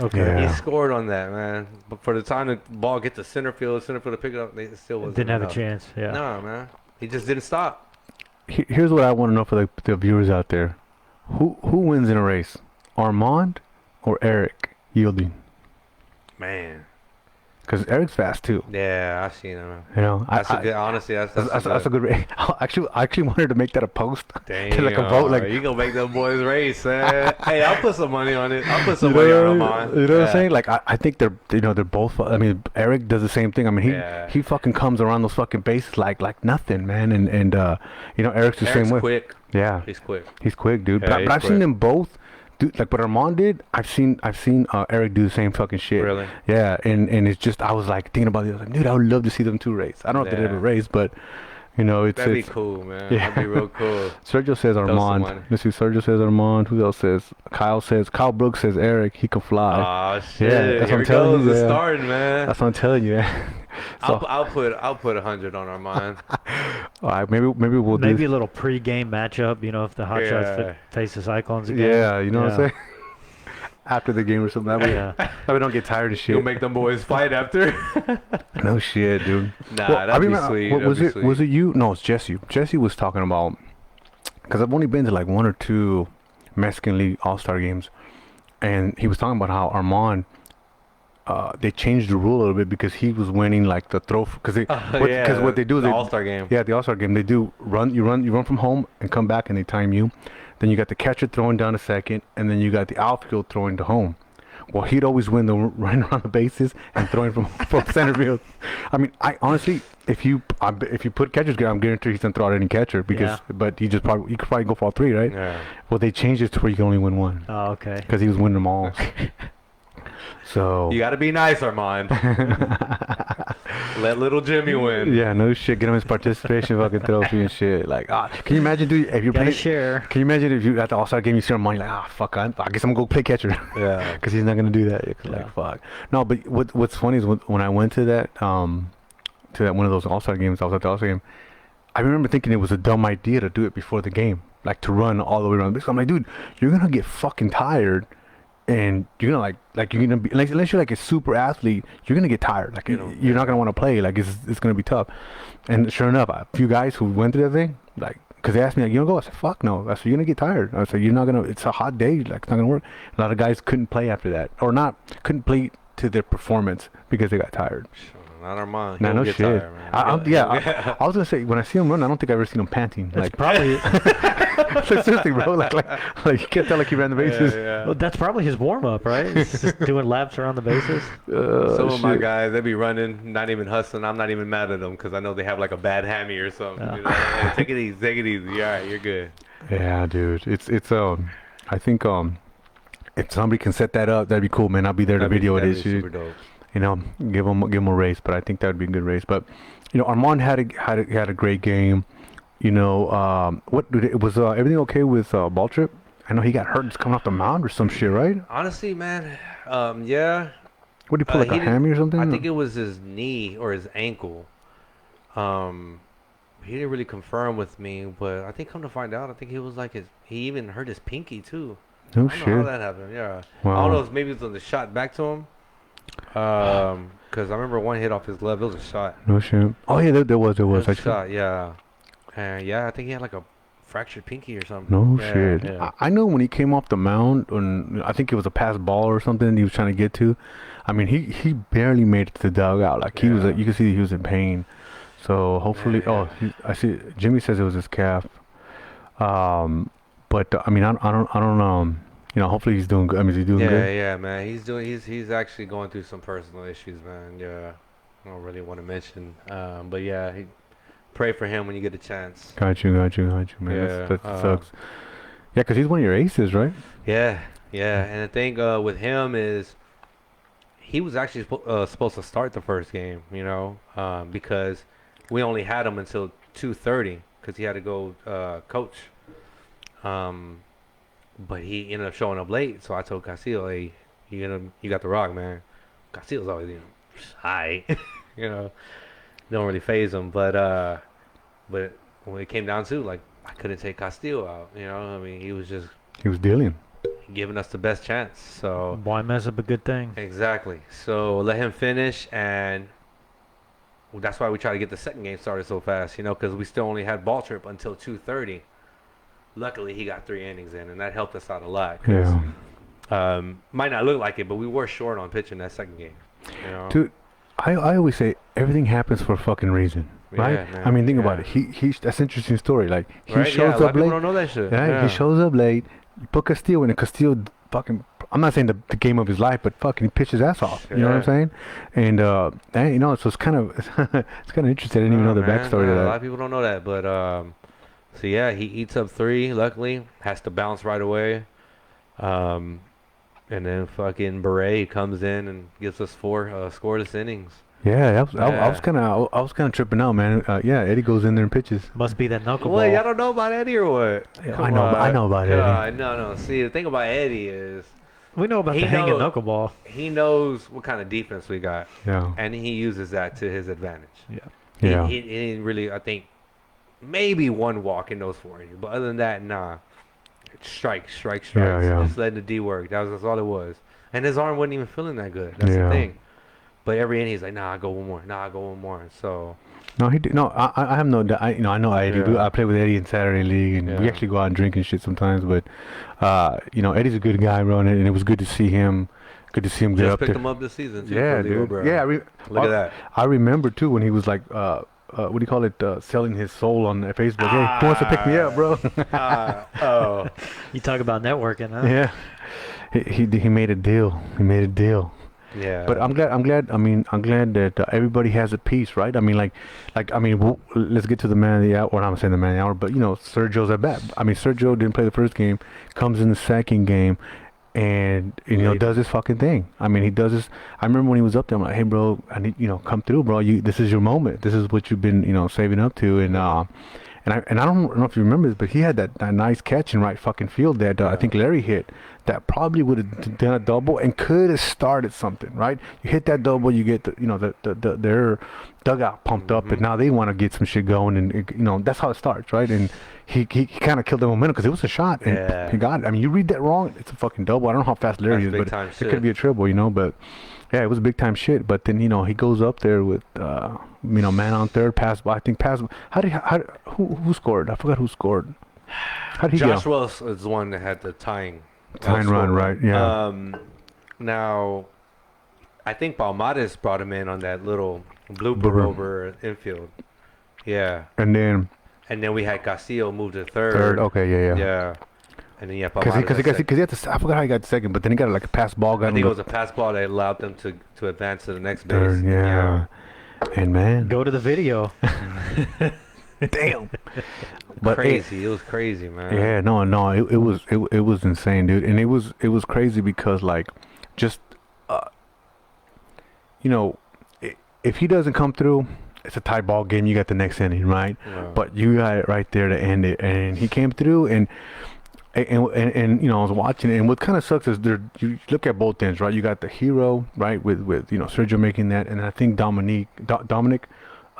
Okay. Yeah. He scored on that, man. But for the time the ball get to center field to pick it up, they still wasn't Didn't have a enough. chance. Yeah. No, man. He just didn't stop. Here's what I want to know for the viewers out there: who wins in a race, Armand or Eric Yielding? Man. Because Eric's fast too. Yeah, I've seen him. You know, That's a good. Honestly, that's that's a good race. I actually wanted to make that a post. Dang, like a vote, like- you gonna make them boys race, man. Hey, I'll put some money on it. I'll put You some money on know, Armand. you know what Yeah. I'm saying? Like, I think they're both. I mean, Eric does the same thing. I mean, Yeah. he fucking comes around those fucking bases like nothing, man. And Eric's the Eric's same way. quick. Yeah, He's quick. he's quick, dude. Yeah, but he's I've seen quick. them both. Dude, like what Armand did, I've seen Eric do the same fucking shit. Really? Yeah, and it's just I was like thinking about it. I was like, dude, I would love to see them two race. I don't know if they Yeah. ever race, but it's That'd be it's cool, man. Yeah. That'd be real cool. Sergio says some Armand. money. Let's see. Sergio says Armand. Who else says? Kyle Brooks says Eric. He can fly. Oh shit! Yeah, that's what Here I'm it telling goes. you, It's yeah. starting, man. That's what I'm telling you. So, I'll put 100 on Armand. Maybe we'll do. Maybe a little pre-game matchup. You know, if the Hot Shots Yeah. face the Cyclones again. Yeah, you know what I'm saying. After the game or something. That way, Yeah. that way we don't get tired of You'll shit. make them boys fight after. No shit, dude. Nah, Well, that'd be remember, sweet. what That'd was be it? sweet. Was it you? No, it's Jesse. Jesse was talking about, because I've only been to like 1 or 2 Mexican League All-Star games, and he was talking about how Armand, they changed the rule a little bit because he was winning like the throw, because what they do is the they, All-Star game. yeah, the All-Star game, they do you run from home and come back and they time you. Then you got the catcher throwing down to second, and then you got the outfield throwing to home. Well, he'd always win the running around the bases and throwing from center field. I mean, I honestly, if you put catchers, I'm guaranteed he's gonna throw out any catcher because, but you could probably go for all 3, right? Yeah. Well, they changed it to where you can only win 1 Oh, okay. because he was winning them all. So You got to be nice, Armand. Let little Jimmy win. yeah, no shit. Get him his participation fucking trophy and shit. Like, can you imagine, dude? If you're Gotta playing, share. can you imagine if you at the All-Star game you see Armand, you're like, fuck, I guess I'm gonna go play catcher. Yeah. Because he's not gonna do that. Yeah. Like, fuck. No, but what's funny is when I went to that one of those All-Star games, I was at the All-Star game. I remember thinking it was a dumb idea to do it before the game, like to run all the way around. I'm like, dude, you're gonna get fucking tired, and you're gonna like you're gonna be unless you're like a super athlete, you're gonna get tired. Like you're not gonna want to play. Like it's gonna be tough. And sure enough, a few guys who went through that thing, like, because they asked me, like, you don't go? I said, fuck no. I said, you're gonna get tired. I said, you're not gonna. It's a hot day. Like, it's not gonna work. A lot of guys couldn't play after that, or couldn't play to their performance because they got tired. Not Armand. Nah, He'll no get shit. tired, man. I was gonna say, when I see him run, I don't think I've ever seen him panting. That's Like, probably like, seriously, bro. Like you can't tell like he ran the bases. Yeah. well, that's probably his warm-up, right? It's just doing laps around the bases. Some of my Shit. guys, they be running, not even hustling. I'm not even mad at them because I know they have like a bad hammy or something. Yeah. You know? Hey, take it easy, take it easy. All right, you're good. Yeah, dude. It's I think if somebody can set that up, that'd be cool, man. I'll be there to video it. That'd Is be super dope. you know, give them a race. But I think that would be a good race. But you know, Armand had a great game. You know, was everything okay with ball trip? I know he got hurt just coming off the mound or some shit, right? Honestly, man, yeah. What did he pull, like he a didn't- hammy or something? I think it was his knee or his ankle. He didn't really confirm with me, but I think come to find out, I think he was like he even hurt his pinky too. No I don't shit. know how that happened. Yeah, I Wow. don't know if maybe it was on the shot back to him. Because I remember one hit off his glove. It was a shot. No shit. Oh yeah, there was. It was a Actually. shot. Yeah, and yeah, I think he had like a fractured pinky or something. No Yeah, shit. yeah. I know when he came off the mound, and I think it was a pass ball or something he was trying to get to. I mean, he barely made it to the dugout. Like he was, Yeah. you could see he was in pain. So hopefully, Yeah. I see. Jimmy says it was his calf. But I mean, I don't. You know, hopefully he's doing good. I mean, is he doing Yeah, good? yeah, man. He's actually going through some personal issues, man. Yeah, I don't really want to mention. But yeah, pray for him when you get a chance. Got you, man. Yeah, That sucks. Yeah, because he's one of your aces, right? Yeah, yeah. And the thing with him is he was actually supposed to start the first game, you know, because we only had him until 2:30 because he had to go coach. But he ended up showing up late, so I told Castillo, "Hey, you got the rock, man." Castillo's always, hi, you know, don't really phase him. But when it came down to, like, I couldn't take Castillo out, you know. I mean, he was just He was dealing. giving us the best chance. So Why mess up a good thing? exactly. So let him finish, and that's why we try to get the second game started so fast, you know, because we still only had ball trip until 2:30. Luckily, he got 3 innings in, and that helped us out a lot. 'Cause, Yeah. might not look like it, but we were short on pitching that second game. You know? Dude, I always say everything happens for a fucking reason, right? Yeah, man, I mean, think yeah. about it. That's an interesting story. Like he Right? Yeah, shows a lot of up people late. don't know that shit. Right? Yeah. He shows up late. You put Castillo in, and Castillo fucking. I'm not saying the game of his life, but fucking he pitched his ass off. You know what I'm Yeah. saying? And you know, so it's kind of it's kind of interesting. I didn't even know the man, backstory yeah, to a lot that. of people don't know that, but so yeah, he eats up 3. Luckily, has to bounce right away. And then fucking Beret comes in and gives us 4 scoreless innings. Yeah, I was Yeah. kind of tripping out, man. Yeah, Eddie goes in there and pitches. Must be that knuckleball. What? Y'all don't know about Eddie or what? Yeah, Come I know about Eddie. on. No. See, the thing about Eddie is We know about He the hanging knows- knuckleball. he knows what kind of defense we got, Yeah, and he uses that to his advantage. yeah. He didn't really, I think, maybe one walk in those 4 innings. But other than that, nah. Strikes. Yeah, yeah. Just letting the D work. That's all it was. And his arm wasn't even feeling that good. That's the Yeah. thing. But every inning he's like, nah, I go one more. Nah, I go one more. So No, he did. No, I have no. I know Eddie. Yeah. I play with Eddie in Saturday League, and we Yeah. actually go out and drink and shit sometimes. But, Eddie's a good guy, bro, and it was good to see him. Good to see him get just up picked there. him up this season too. Yeah, for Leo, dude. bro. Yeah, Look at that. I remember too when he was like, what do you call it? Selling his soul on Facebook. Hey, who wants to pick me up, bro? Oh. You talk about networking, huh? Yeah, he made a deal. He made a deal. Yeah. But I'm glad. I mean, I'm glad that everybody has a piece, right? I mean, let's get to the man of the hour. Well, I'm saying the man of the hour, but Sergio's at bat. I mean, Sergio didn't play the first game, comes in the second game, and does his fucking thing. I mean, he does this. I remember when he was up there, I'm like, hey, bro, I need come through, bro. This is your moment. This is what you've been saving up to, and I don't know if you remember this, but he had that nice catch in right fucking field that I think Larry hit. That probably would have done a double and could have started something, right? You hit that double, you get their dugout pumped up, and now they want to get some shit going, and that's how it starts, right? And he kind of killed the momentum because it was a shot, and he got it. I mean, you read that wrong, it's a fucking double. I don't know how fast Larry That's is, big but time it shit. could be a triple, but. Yeah, it was big time shit. But then he goes up there with man on third, pass. I think pass. Who scored? I forgot who scored. How did he Josh go? Wells is the one that had the tying Tying run, right? Yeah. Now, I think Palmares brought him in on that little blooper Blooper. over infield. Yeah. And then And then we had Castillo move to third. third. Okay, yeah. Yeah. And then Because Palmares at second. he had to. I forgot how he got second, but then he got like a pass ball. Got I him think it to was a pass ball that allowed them to advance to the next base. third. Yeah. And man, Go to the video. damn. But Crazy. It was crazy, man. yeah, no, it was insane, dude, and it was crazy because like, just, if he doesn't come through, it's a tie ball game. You got the next inning, right? Yeah. But you got it right there to end it, and he came through, and I was watching it, and what kind of sucks is you look at both ends, right? You got the hero, right, with Sergio making that, and I think Dominic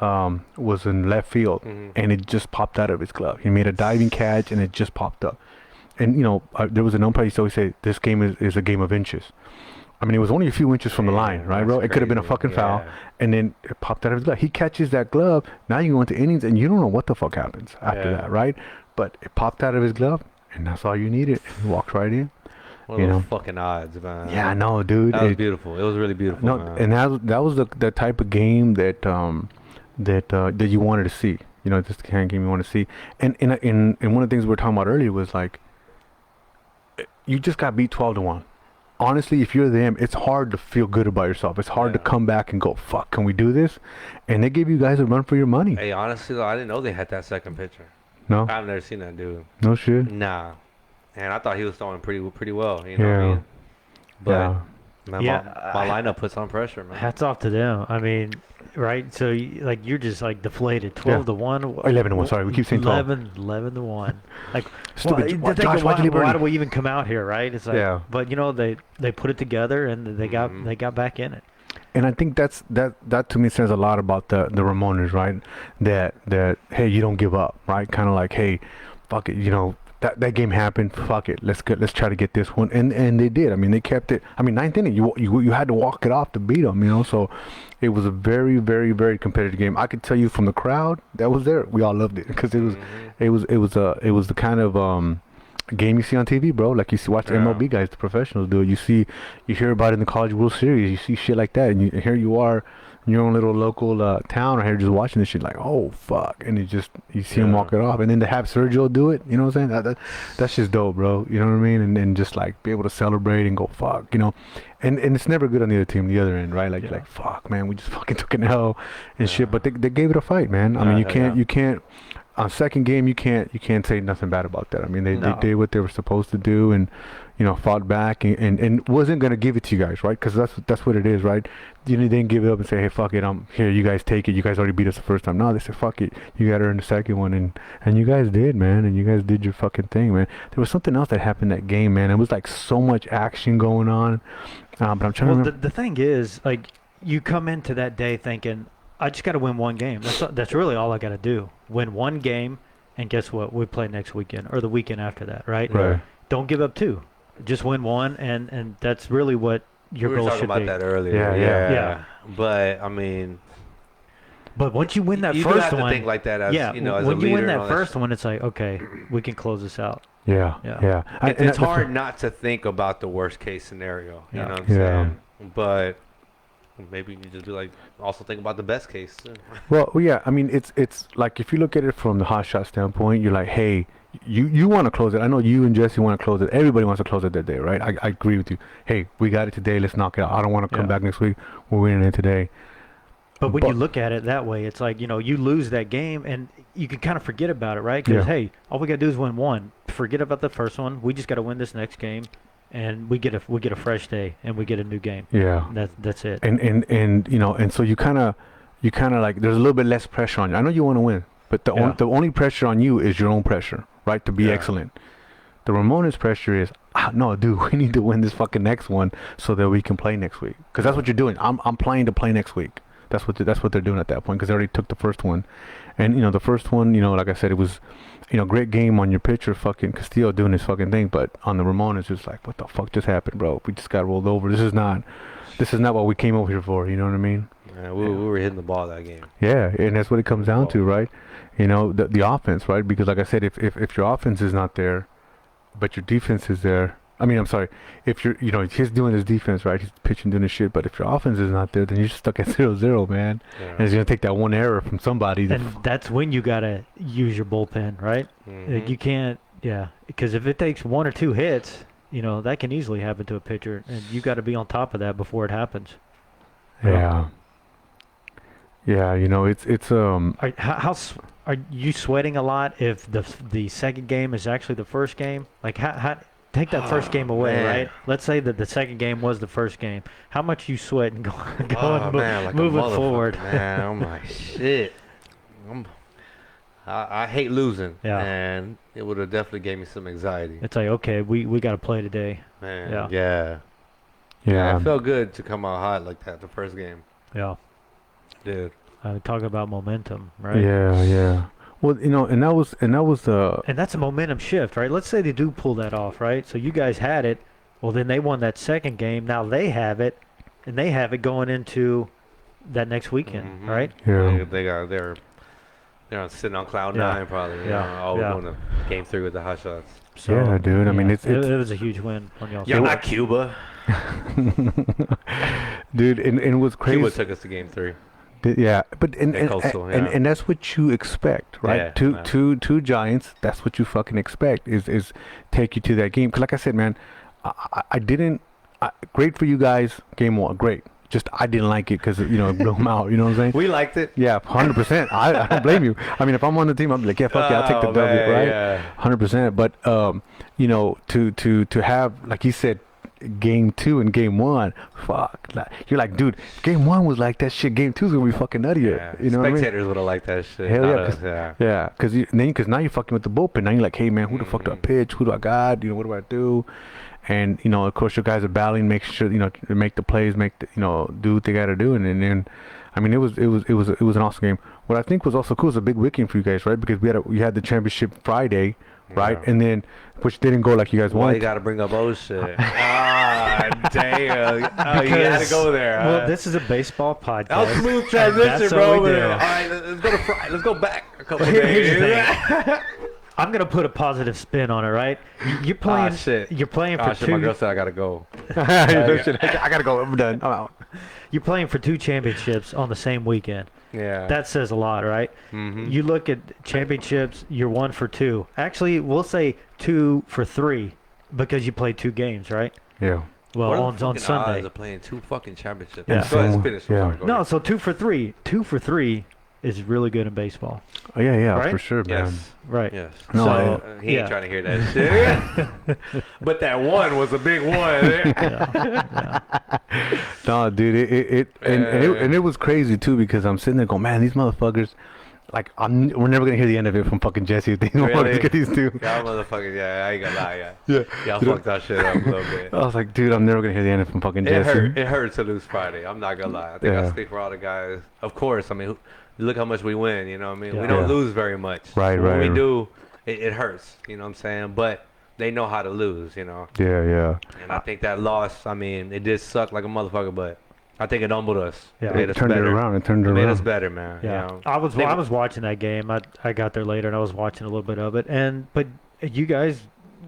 was in left field, and it just popped out of his glove. He made a diving catch, and it just popped up. And there was an umpire used to always say, this game is a game of inches. I mean, it was only a few inches from the line, right, bro? It could have been a fucking foul, and then it popped out of his glove. He catches that glove. Now you go into innings, and you don't know what the fuck happens after that, right? But it popped out of his glove, and that's all you needed. He walked right in. What are those fucking odds, man? Yeah, I know, dude. That was beautiful. It was really beautiful. No, man. and that was the type of game that you wanted to see. This kind of game you want to see. And one of the things we were talking about earlier was like, you just got beat 12-1. Honestly, if you're them, it's hard to feel good about yourself. It's hard to come back and go, fuck, can we do this? And they gave you guys a run for your money. Hey, honestly, though, I didn't know they had that second pitcher. No? I've never seen that dude. No shit? Nah. And I thought he was throwing pretty well. You know what Yeah. I mean? But Yeah. man, Yeah, my lineup puts on pressure, man. Hats off to them. I mean, right? So you're just like deflated. 12-1. 11-1. Sorry, we keep saying 12. 11-1. Like Stupid. why, Josh, why'd you leave why early? do we even come out here, right? It's like, Yeah. But they put it together and they got back in it. And I think that to me says a lot about the Ramones, right? That hey, you don't give up, right? Kind of like, hey, fuck it, that game happened. Fuck it, let's try to get this one, and they did. I mean, they kept it. I mean, ninth inning, you had to walk it off to beat them, So it was a very, very, very competitive game. I could tell you from the crowd that was there, we all loved it because it was the kind of game you see on TV, bro. Like watch the MLB guys, the professionals do it. You hear about it in the College World Series. You see shit like that, and here you are in your own little local town, or here just watching this shit, like, oh fuck, and you see him walk it off, and then to have Sergio do it, you know what I'm saying? That's just dope, bro. You know what I mean? And then just like be able to celebrate and go fuck, and it's never good on the other team, the other end, right? Like fuck, man, we just fucking took an L and shit, but they gave it a fight, man. I mean, you can't. On second game, you can't say nothing bad about that. I mean, they did what they were supposed to do, and fought back, and wasn't gonna give it to you guys, right? Because that's what it is, right? They didn't give it up and say, hey, fuck it, I'm here. You guys take it. You guys already beat us the first time. No, they said, fuck it. You got to earn the second one, and you guys did, man. And you guys did your fucking thing, man. There was something else that happened that game, man. It was like so much action going on, but I'm trying to remember. The thing is, like, you come into that day thinking, I just got to win one game. That's really all I got to do. Win one game, and guess what? We play next weekend or the weekend after that, right? Right. Don't give up two. Just win one, and that's really what your We were goal talking should about be. that earlier. Yeah. But I mean, But once you win that you do first have to one, think like that as yeah, you know, as when a you leader. win and that all first one, it's like, okay, we can close this out. Yeah. Yeah. Yeah. It's hard not to think about the worst case scenario. You Yeah. know what I'm Yeah. saying? But maybe you just be like, also think about the best case. Well, yeah. I mean, it's like if you look at it from the hot shot standpoint, you're like, hey, you want to close it. I know you and Jesse want to close it. Everybody wants to close it that day, right? I agree with you. Hey, we got it today. Let's knock it out. I don't want to come back next week. We're winning it today. But when you look at it that way, it's like, you lose that game and you can kind of forget about it, right? Because, hey, all we got to do is win one. Forget about the first one. We just got to win this next game, and we get a fresh day, and we get a new game. Yeah. That's it. And so you kind of like, there's a little bit less pressure on you. I know you want to win, but the only pressure on you is your own pressure, right? To be excellent. The Ramones pressure is, no, dude, we need to win this fucking next one so that we can play next week. Because that's what you're doing. I'm playing to play next week. That's what they're doing at that point because they already took the first one. And, the first one, like I said, it was, great game on your pitcher, fucking Castillo doing his fucking thing. But on the Ramones, it's just like, what the fuck just happened, bro? We just got rolled over. This is not what we came over here for. You know what I mean? Yeah, we were hitting the ball that game. Yeah, and that's what it comes down to, right? The offense, right? Because like I said, if your offense is not there, but your defense is there. I mean, I'm sorry. If you're, he's doing his defense, right? He's pitching, doing his shit. But if your offense is not there, then you're stuck at 0-0, man. Yeah. And it's gonna take that one error from somebody. And that's when you got to use your bullpen, right? Mhm. You can't, because if it takes one or two hits, that can easily happen to a pitcher. And you got to be on top of that before it happens. Yeah. Yeah, it's Are you sweating a lot if the second game is actually the first game? Like, how take that first game away, man. right? Let's say that the second game was the first game. How much you sweat and moving motherfucker, forward? Man, oh my shit. I hate losing. Yeah. And it would have definitely gave me some anxiety. It's like, okay, we got to play today. Man, Yeah. yeah. It felt good to come out hot like that the first game. Yeah. Dude. Talk about momentum, right? Yeah. Well, and that was And that's a momentum shift, right? Let's say they do pull that off, right? So you guys had it. Well, then they won that second game. Now they have it, and they have it going into that next weekend, Mhm. right? Yeah. They're sitting on cloud Yeah. 9 probably. Yeah. We're going to game 3 with the hot shots. So, Yeah, dude. I mean, it's it was a huge win on y'all's You're side. not Cuba. dude, and what's crazy. Cuba took us to game 3. Yeah, but and Coastal, and that's what you expect, right? Yeah, two Giants. That's what you fucking expect is take you to that game. Because like I said, man, I didn't. Great for you guys, game 1, great. Just I didn't like it because it blew them out. You know what I'm saying? We liked it. Yeah, 100%. I don't blame you. I mean, if I'm on the team, I'm like, yeah, fuck yeah, I'll take the W, man, right? Yeah. 100%. But to have, like you said, game 2 and game 1, fuck. You're like, dude, game 1 was like that shit. Game 2's gonna be fucking nuttier. Yeah. You know what I mean? Spectators would have liked that shit. Hell not yeah, us, 'cause- yeah. Yeah, because now you're fucking with the bullpen. Now you're like, hey man, who the fuck do I pitch? Who do I got? What do I do? And of course, your guys are battling, making sure to make the plays, do what they got to do. And then, I mean, it was an awesome game. What I think was also cool was a big weekend for you guys, right? Because we had the championship Friday, right? Yeah. And then which didn't go like you guys Why wanted. you got to bring up old shit? Damn. Oh, you had to Because- go there. Well, this is a baseball podcast. that was smooth That's transition, what bro. we do. All right, let's go to Friday. Let's go back a couple Here's the days. thing. I'm gonna put a positive spin on it, right? You're playing. shit. You're playing for Oh, shit, my girl two. said I got to go. I gotta go. I'm done. I'm out. You're playing for 2 championships on the same weekend. Yeah. That says a lot, right? Mhm. You look at championships. You're 1 for 2. Actually, we'll say 2 for 3 because you played 2 games, right? Yeah. Well, What are the on fucking Sunday. odds of playing 2 fucking championships? Yeah. Go ahead, finish. Yeah. Sorry, go No, ahead. so 2 for 3. 2 for 3 is really good in baseball, Oh yeah, Right? for sure, man. Yes. right? Yes. No, So, He ain't yeah. trying to hear that shit. But that one was a big one. Yeah. No, dude, and it was crazy too because I'm sitting there going, man, these motherfuckers, we're never gonna hear the end of it from fucking Jesse. If they don't want to Really? get these two. Yeah, motherfucker. Yeah, I ain't gonna lie. Yeah. Yeah, I Dude, fucked that shit up a little bit. I was like, dude, I'm never gonna hear the end of it from fucking It Jesse. hurt. It hurt to lose Friday. I'm not gonna lie. I think I Yeah. speak for all the guys. Of course. I mean, look how much we win. You know what I mean? Yeah. We don't Yeah. lose very much. Right, When right. we do, it hurts. You know what I'm saying? But they know how to lose. You know. Yeah, yeah. And I think that loss. I mean, it did suck like a motherfucker, but I think it humbled us. Yeah. It made It us turned it better. around. It turned it It made us around. better, man. Yeah, You know? I was watching that game. I got there later and I was watching a little bit of it. But you guys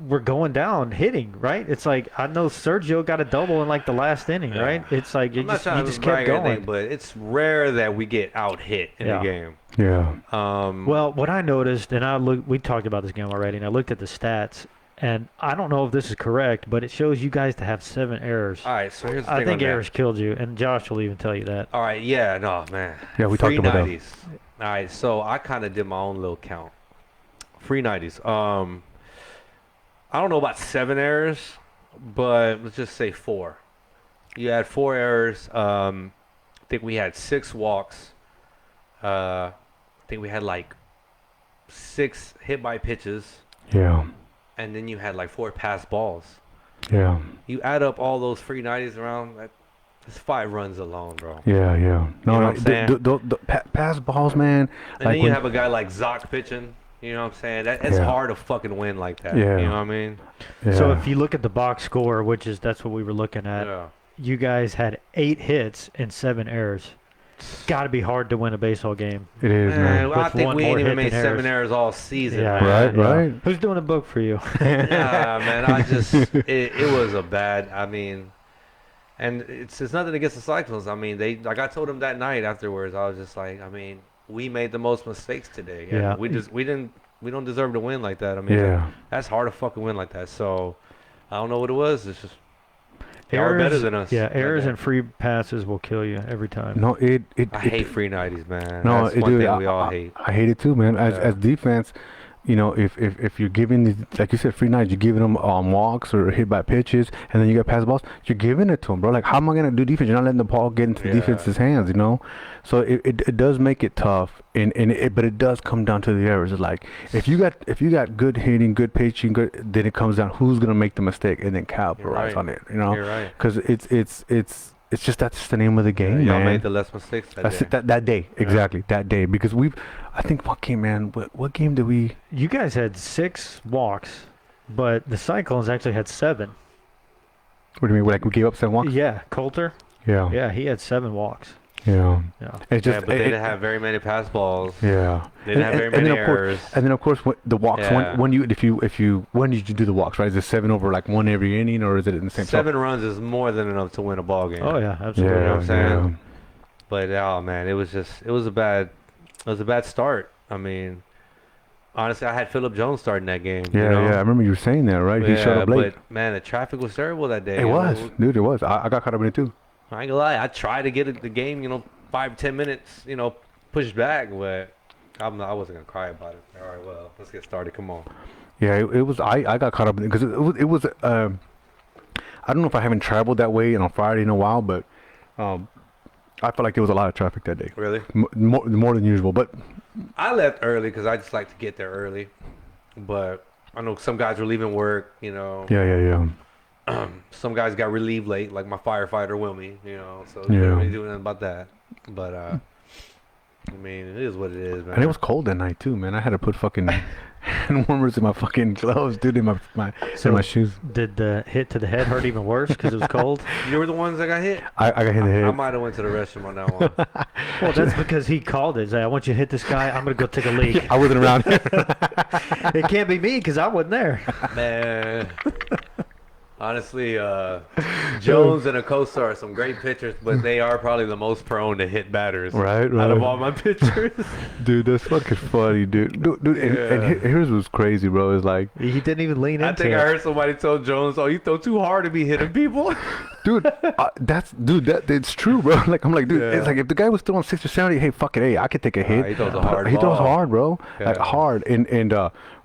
were going down, hitting, right? It's like I know Sergio got a double in like the last inning, Yeah. right? It's like I'm you not just trying to kept brag or going. anything, but it's rare that we get out hit in Yeah. a game. Yeah. Well, what I noticed, and we talked about this game already, and I looked at the stats, and I don't know if this is correct, but it shows you guys to have 7 errors. All right, so here's the I thing think on that. errors killed you, and Josh will even tell you that. All right, yeah, no, man. Yeah, we Free talked about that. 90s. All right, so I kind of did my own little count. Free 90s. I don't know about 7 errors, but let's just say 4. You had 4 errors. I think we had 6 walks. I think we had like 6 hit by pitches, Yeah. and then you had like 4 pass balls. Yeah. You add up all those free 90s around, that's 5 runs alone, bro. Yeah. Yeah. know No, what no. I'm saying? The pass balls, man. And Like then you when- have a guy like Zoc pitching. You know what I'm saying? It's Yeah. hard to fucking win like that. Yeah. You know what I mean? Yeah. So if you look at the box score, that's what we were looking at, Yeah. you guys had 8 hits and 7 errors. Got to be hard to win a baseball game. it is, Man, man. I With think one we more ain't even hit made than 7 errors. errors all season. Yeah, man. Right. Who's doing the book for you? Yeah, man. It was a bad. I mean, and it's nothing against the Cyclones. I mean, like I told them that night afterwards. I was just like, I mean, we made the most mistakes today. And Yeah. we don't deserve to win like that. I mean, Yeah. that's hard to fucking win like that. So I don't know what it was. It's just they are better than us. Yeah, that errors day. and free passes will kill you every time. No, I hate free 90s, man. No, That's one dude, thing we all hate. I hate it too, man. As Yeah. as defense, you know, if you're giving these, like you said, free nights, you're giving them walks or hit by pitches, and then you got pass balls, you're giving it to them, bro. Like, how am I gonna do defense? You're not letting the ball get into the Yeah. defense's hands, you know. So it does make it tough, but it does come down to the errors. It's like if you got good hitting, good pitching, then it comes down who's gonna make the mistake and then capitalize right. on it, you know. You're right. Because it's just that's the name of the game, Y'all man. made the less mistakes that That's day. it, that day, exactly, that day. Because I think, what game, man? What game did we? You guys had 6 walks, but the Cyclones actually had 7. What do you mean? Like we gave up 7 walks? Yeah, Coulter. Yeah, Yeah, he had 7 walks. yeah. Yeah. It's Yeah, just, but they didn't have very many pass balls. yeah. They didn't have very many then errors. and then of course the walks. Yeah. When did you do the walks? Right? Is it 7 over like one every inning, or is it in the same? 7 runs is more than enough to win a ball game. Oh yeah, absolutely. You know Yeah, what I'm saying? yeah. But oh man, it was a bad start. I mean, honestly, I had Phillip Jones starting that game. Yeah, you know? yeah. I remember you were saying that, right? He showed up late. But man, the traffic was terrible that day. It was, dude. It was. I got caught up in it too. I ain't gonna lie. I tried to get the game, 5-10 minutes, pushed back, but I wasn't gonna cry about it. All right, well, let's get started. Come on. Yeah, it was. I got caught up in it because it was. I don't know if I haven't traveled that way on Friday in a while, but I felt like there was a lot of traffic that day, Really? more than usual. But I left early because I just like to get there early. But I know some guys were leaving work. yeah. Some guys got relieved late, like my firefighter Wilmy. So Yeah. you can't really do nothing about that. But I mean, it is what it is, man. And it was cold that night too, man. I had to put fucking hand warmers in my fucking gloves, dude, in my shoes. Did the hit to the head hurt even worse because it was cold? You were the ones that got hit. I got hit in the head. I might have went to the restroom on that one. Well, that's because he called it. He's like, I want you to hit this guy. I'm gonna go take a leak. I wasn't around. It can't be me because I wasn't there. Man, honestly, Jones and Acosta are some great pitchers, but they are probably the most prone to hit batters. Right. Out of all my pitchers. Dude, that's fucking funny, dude. And Yeah. here's what's crazy, bro. Is like, He didn't even lean I into think it. I heard somebody tell Jones, "Oh, you throw too hard to be hitting people." dude, it's true, bro. Like, I'm like, dude, Yeah. it's like if the guy was throwing 60 or 70, hey, fuck it, hey, I could take a hit. he throws a hard He throws ball. hard, bro. Like Yeah. hard. And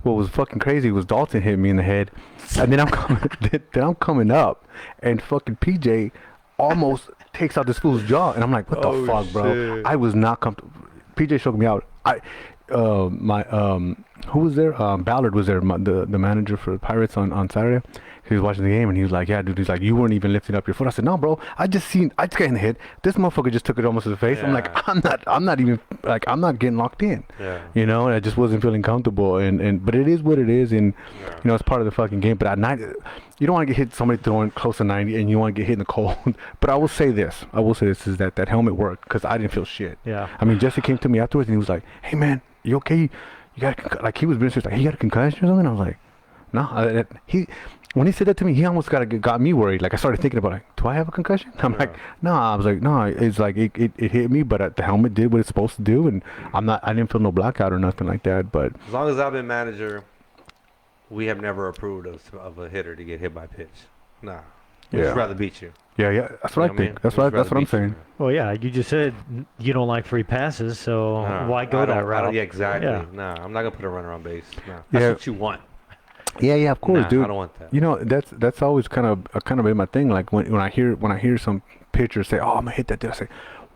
what was fucking crazy was Dalton hit me in the head, and then I'm coming up, and fucking PJ almost takes out this fool's jaw, and I'm like, what the Oh, fuck, bro? shit. I was not comfortable. PJ shook me out. who was there? Ballard was there, the manager for the Pirates on Saturday. He was watching the game and he was like, "Yeah, dude." He's like, "You weren't even lifting up your foot." I said, "No, bro. I just getting hit. This motherfucker just took it almost to the face." I'm like, I'm not even like, I'm not getting locked in. Yeah. You know, and I just wasn't feeling comfortable. But it is what it is, and you know, it's part of the fucking game. But at night, you don't want to get hit somebody throwing close to 90, and you want to get hit in the cold. But I will say this is that helmet worked because I didn't feel shit. Yeah. I mean, Jesse came to me afterwards and he was like, "Hey man, you okay? You got like," he was being serious, like, "Hey, you got a concussion or something?" I was like, "No." When he said that to me, he almost got me worried. Like I started thinking about, like, do I have a concussion? I'm like, no. I was like, no. It's like it hit me, but the helmet did what it's supposed to do, and I didn't feel no blackout or nothing like that. But As long as I've been manager, we have never approved of a hitter to get hit by pitch. Nah. We'd just rather beat you. yeah, that's what I think. That's what I'm saying. Well, yeah, you just said you don't like free passes, so why go that route? Yeah, exactly. Yeah. Nah, I'm not gonna put a runner on base. Nah. That's what you want. Yeah, of course, dude. I don't want that. You know, that's always kind of been my thing. Like when I hear some pitchers say, "Oh, I'm gonna hit that dude," I say,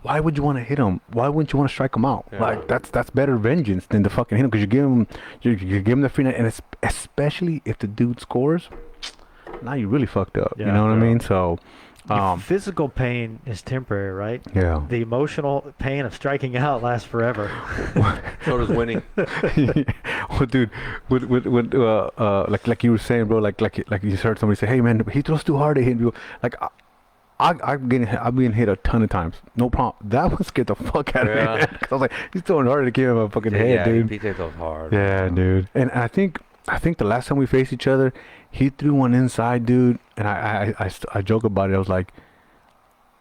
why would you want to hit him? Why wouldn't you want to strike him out? Yeah. Like that's better vengeance than to fucking hit him, because you give him the free night, and it's, especially if the dude scores, now you really fucked up. Yeah, you know what I mean? So, physical pain is temporary, right? yeah. The emotional pain of striking out lasts forever. So does winning. Well, dude, like you were saying, bro, like you heard somebody say, "Hey, man, he throws too hard at hitting people." Like I've been hit a ton of times. No problem. That one scared the fuck out of me. Man. 'Cause I was like, he's throwing harder to give him a fucking head, dude. Yeah, PJ throws hard. Yeah, dude. And I think the last time we faced each other, he threw one inside, dude. And I joke about it. I was like,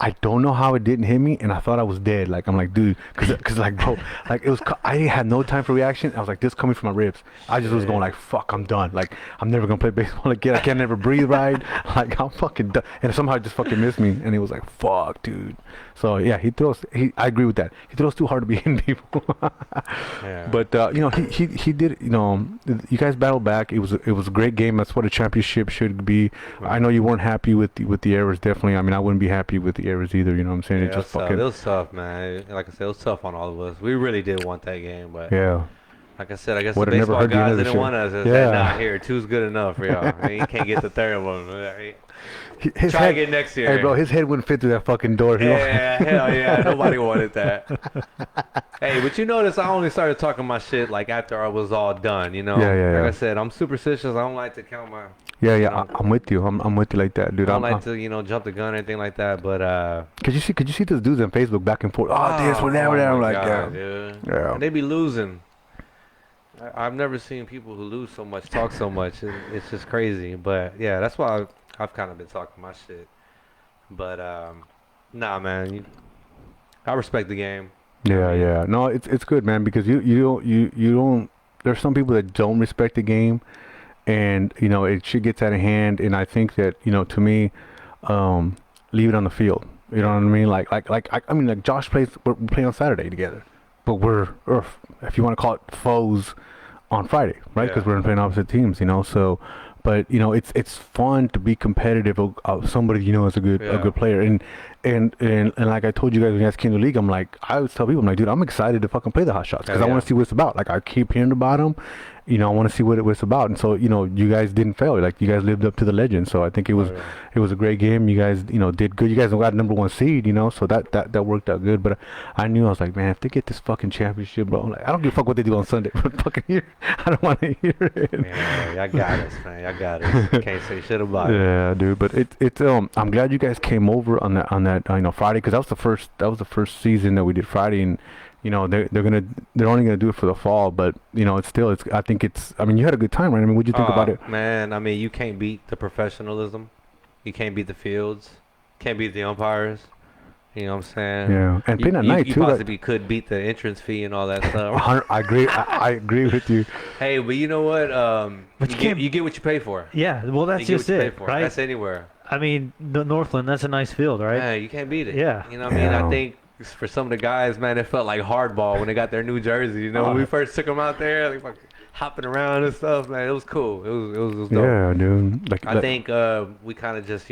I don't know how it didn't hit me, and I thought I was dead. Like, I'm like, dude, cause like, bro, like it was. I didn't have no time for reaction. I was like, this coming from my ribs. I just was going like, fuck, I'm done. Like, I'm never gonna play baseball again. I can't never breathe right. Like, I'm fucking done. And somehow it just fucking missed me, and it was like, fuck, dude. So yeah, I agree with that. He throws too hard to be hitting people. Yeah. But you know, he did. You know, you guys battled back. It was a great game. That's what a championship should be. I know you weren't happy with the errors. Definitely. I mean, I wouldn't be happy with the errors either. You know what I'm saying? Yeah, It just fucking. it was tough, man. Like I said, it was tough on all of us. We really did want that game, but Yeah. like I said, I guess Would've the never baseball heard the end guys of the didn't show. want us. They Yeah. said, nah, here, two's good enough for y'all. I mean, you can't get the third one. Right? His Try head, again next year. Hey, bro, his head wouldn't fit through that fucking door. If he Yeah, hell yeah. Nobody wanted that. Hey, but you notice I only started talking my shit like after I was all done, you know? Yeah. Like I said, I'm superstitious. I don't like to count my... Yeah. you know, I'm with you. I'm with you like that, dude. I don't like to, jump the gun or anything like that, but... Could you see those dudes on Facebook back and forth? Oh, this, whatever. I'm my like, God, yeah. dude. Yeah. And they be losing. I've never seen people who lose so much talk so much. It's just crazy. But yeah, that's why I've kind of been talking my shit. But nah, man, I respect the game. Yeah. No, it's good, man, because you don't. There's some people that don't respect the game, and it shit gets out of hand. And I think that to me, leave it on the field. You know what I mean? Like Josh we're playing on Saturday together, but we're, if you want to call it, foes on Friday, right? Because we're playing opposite teams, So, but it's fun to be competitive of somebody is a good player. And like I told you guys when you guys came to the league, I'm like, I always tell people, I'm like, dude, I'm excited to fucking play the hot shots because I want to see what it's about. Like I keep hearing about them. I want to see what it was about. And so, you guys didn't fail. Like you guys lived up to the legend. So I think it was a great game. You guys, did good. You guys got number 1 seed, so that worked out good. But I knew, I was like, man, if they get this fucking championship, bro, like, I don't give a fuck what they do on Sunday. But fucking here, I don't want to hear it. Yeah, y'all got us, man. Y'all got us. Can't say shit about it. Yeah, dude. But it's I'm glad you guys came over on that Friday, because that was the first season that we did Friday, and they're only gonna do it for the fall, but I think you had a good time, right? I mean, what'd you think about it? Man, I mean, you can't beat the professionalism, you can't beat the fields, can't beat the umpires. You know what I'm saying? Yeah, and playing at night you too. You possibly could beat the entrance fee and all that stuff. I agree. I agree with you. Hey, but you know what? But you get what you pay for. Yeah, well, that's you just get what you it, pay for. right? That's anywhere. I mean, the Northland, that's a nice field, right? Yeah, you can't beat it. Yeah. You know what I mean? I think for some of the guys, man, it felt like hardball when they got their new jersey. When we first took them out there, like fucking hopping around and stuff, man, it was cool. It was dope. Yeah, dude. I think we kind of just,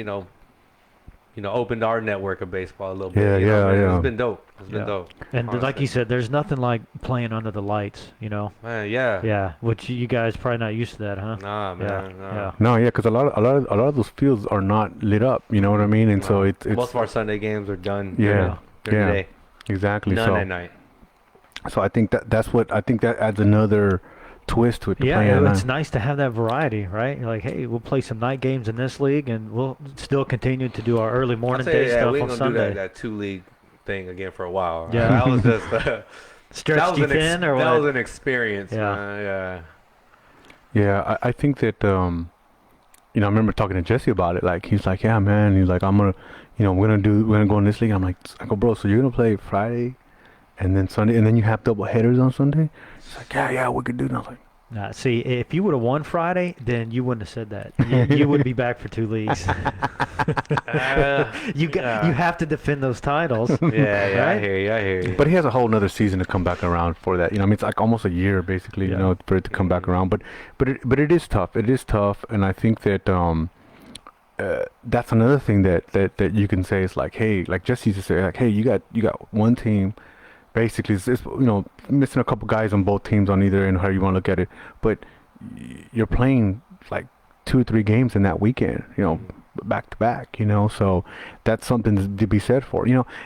opened our network of baseball a little bit. Yeah, you know, yeah, man. yeah. It's been dope. It's been Yeah. dope. And like honestly. you said, there's nothing like playing under the lights, Man, yeah. Yeah, which you guys probably not used to that, huh? Nah, man. Nah. Yeah. No, yeah, because a lot of those fields are not lit up. You know what I mean? And so Nah. it's Most of our Sunday games are done. Yeah. During Yeah. the day. exactly None so. at night. So I think that adds another twist to it. To play at It's night. nice to have that variety, right? You're like, hey, we'll play some night games in this league, and we'll still continue to do our early morning I'll tell you, day yeah, stuff we on ain't gonna Sunday. do that 2 league thing again for a while. Yeah. That was just Stretched you thin, or that what? was an experience. Yeah. Yeah. Yeah, I think that I remember talking to Jesse about it. Like he's like, yeah, man. He's like, I'm gonna, we're gonna go in this league. I'm like, I go, bro. So you're gonna play Friday, and then Sunday, and then you have double headers on Sunday. He's like, yeah, we could do that. I was like, Nah, see, if you would have won Friday, then you wouldn't have said that. You would be back for 2 leagues. You have to defend those titles. Yeah, I Right? hear you. but he has a whole nother season to come back around for that. I mean, it's like almost a year basically, Yeah. for it to come back around. But it is tough. It is tough, and I think that that's another thing that you can say is like, hey, like Jesse used to say, like, hey, you got one team. Basically, it's missing a couple guys on both teams on either end, how you want to look at it. But you're playing like 2 or 3 games in that weekend, back to back, So that's something to be said for,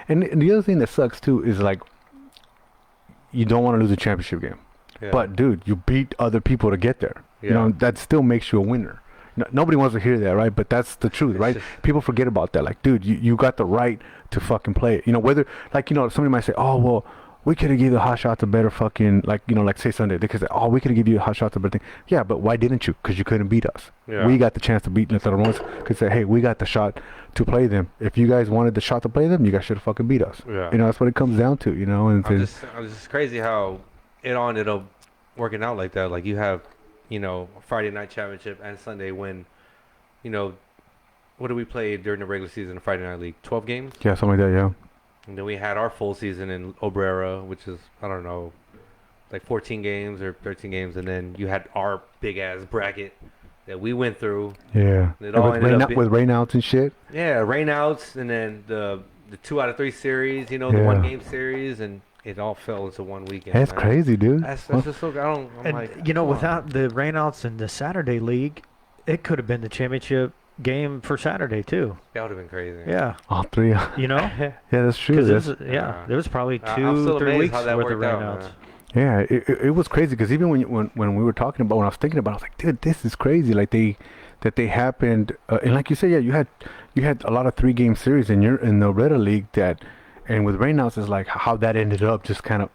And the other thing that sucks too is like you don't want to lose a championship game, Yeah. but dude, you beat other people to get there. Yeah. That still makes you a winner. Nobody wants to hear that, right? But that's the truth, It's right? just- People forget about that. Like, dude, you got the right to fucking play it. Whether, like, somebody might say, oh, well, we could have given the hot shot to better fucking, like, like say Sunday. They could say, oh, we could have given you a hot shot to better thing. Yeah, but why didn't you? Because you couldn't beat us. Yeah. We got the chance to beat them. The other ones could say, hey, we got the shot to play them. If you guys wanted the shot to play them, you guys should have fucking beat us. Yeah. That's what it comes down to, And I'm just crazy how it ended up working out like that. Like you have, Friday night championship and Sunday when, what did we play during the regular season of Friday Night League? 12 games? yeah, something like that, yeah. And then we had our full season in Obrera, which is, I don't know, like 14 games or 13 games. And then you had our big-ass bracket that we went through. Yeah. It all with ended up with rainouts and shit. Yeah, rainouts, and then the 2 out of 3 series, the Yeah. 1-game series, and it all fell into one weekend. That's man. crazy, dude. That's Well, just so, I'm And, like, come on. without the rainouts in the Saturday league, it could have been the championship game for Saturday, too. That would have been crazy. Yeah. all 3. Yeah, that's true. 'cause That's, there was probably I'm 2, still 3 amazed weeks how that worth of worked out, rainouts. man. yeah, it was crazy because even when we were talking about, when I was thinking about it, I was like, dude, this is crazy. Like they happened, and like you said, yeah, you had a lot of 3-game series in the Reda League and with rainouts is like how that ended up just kind of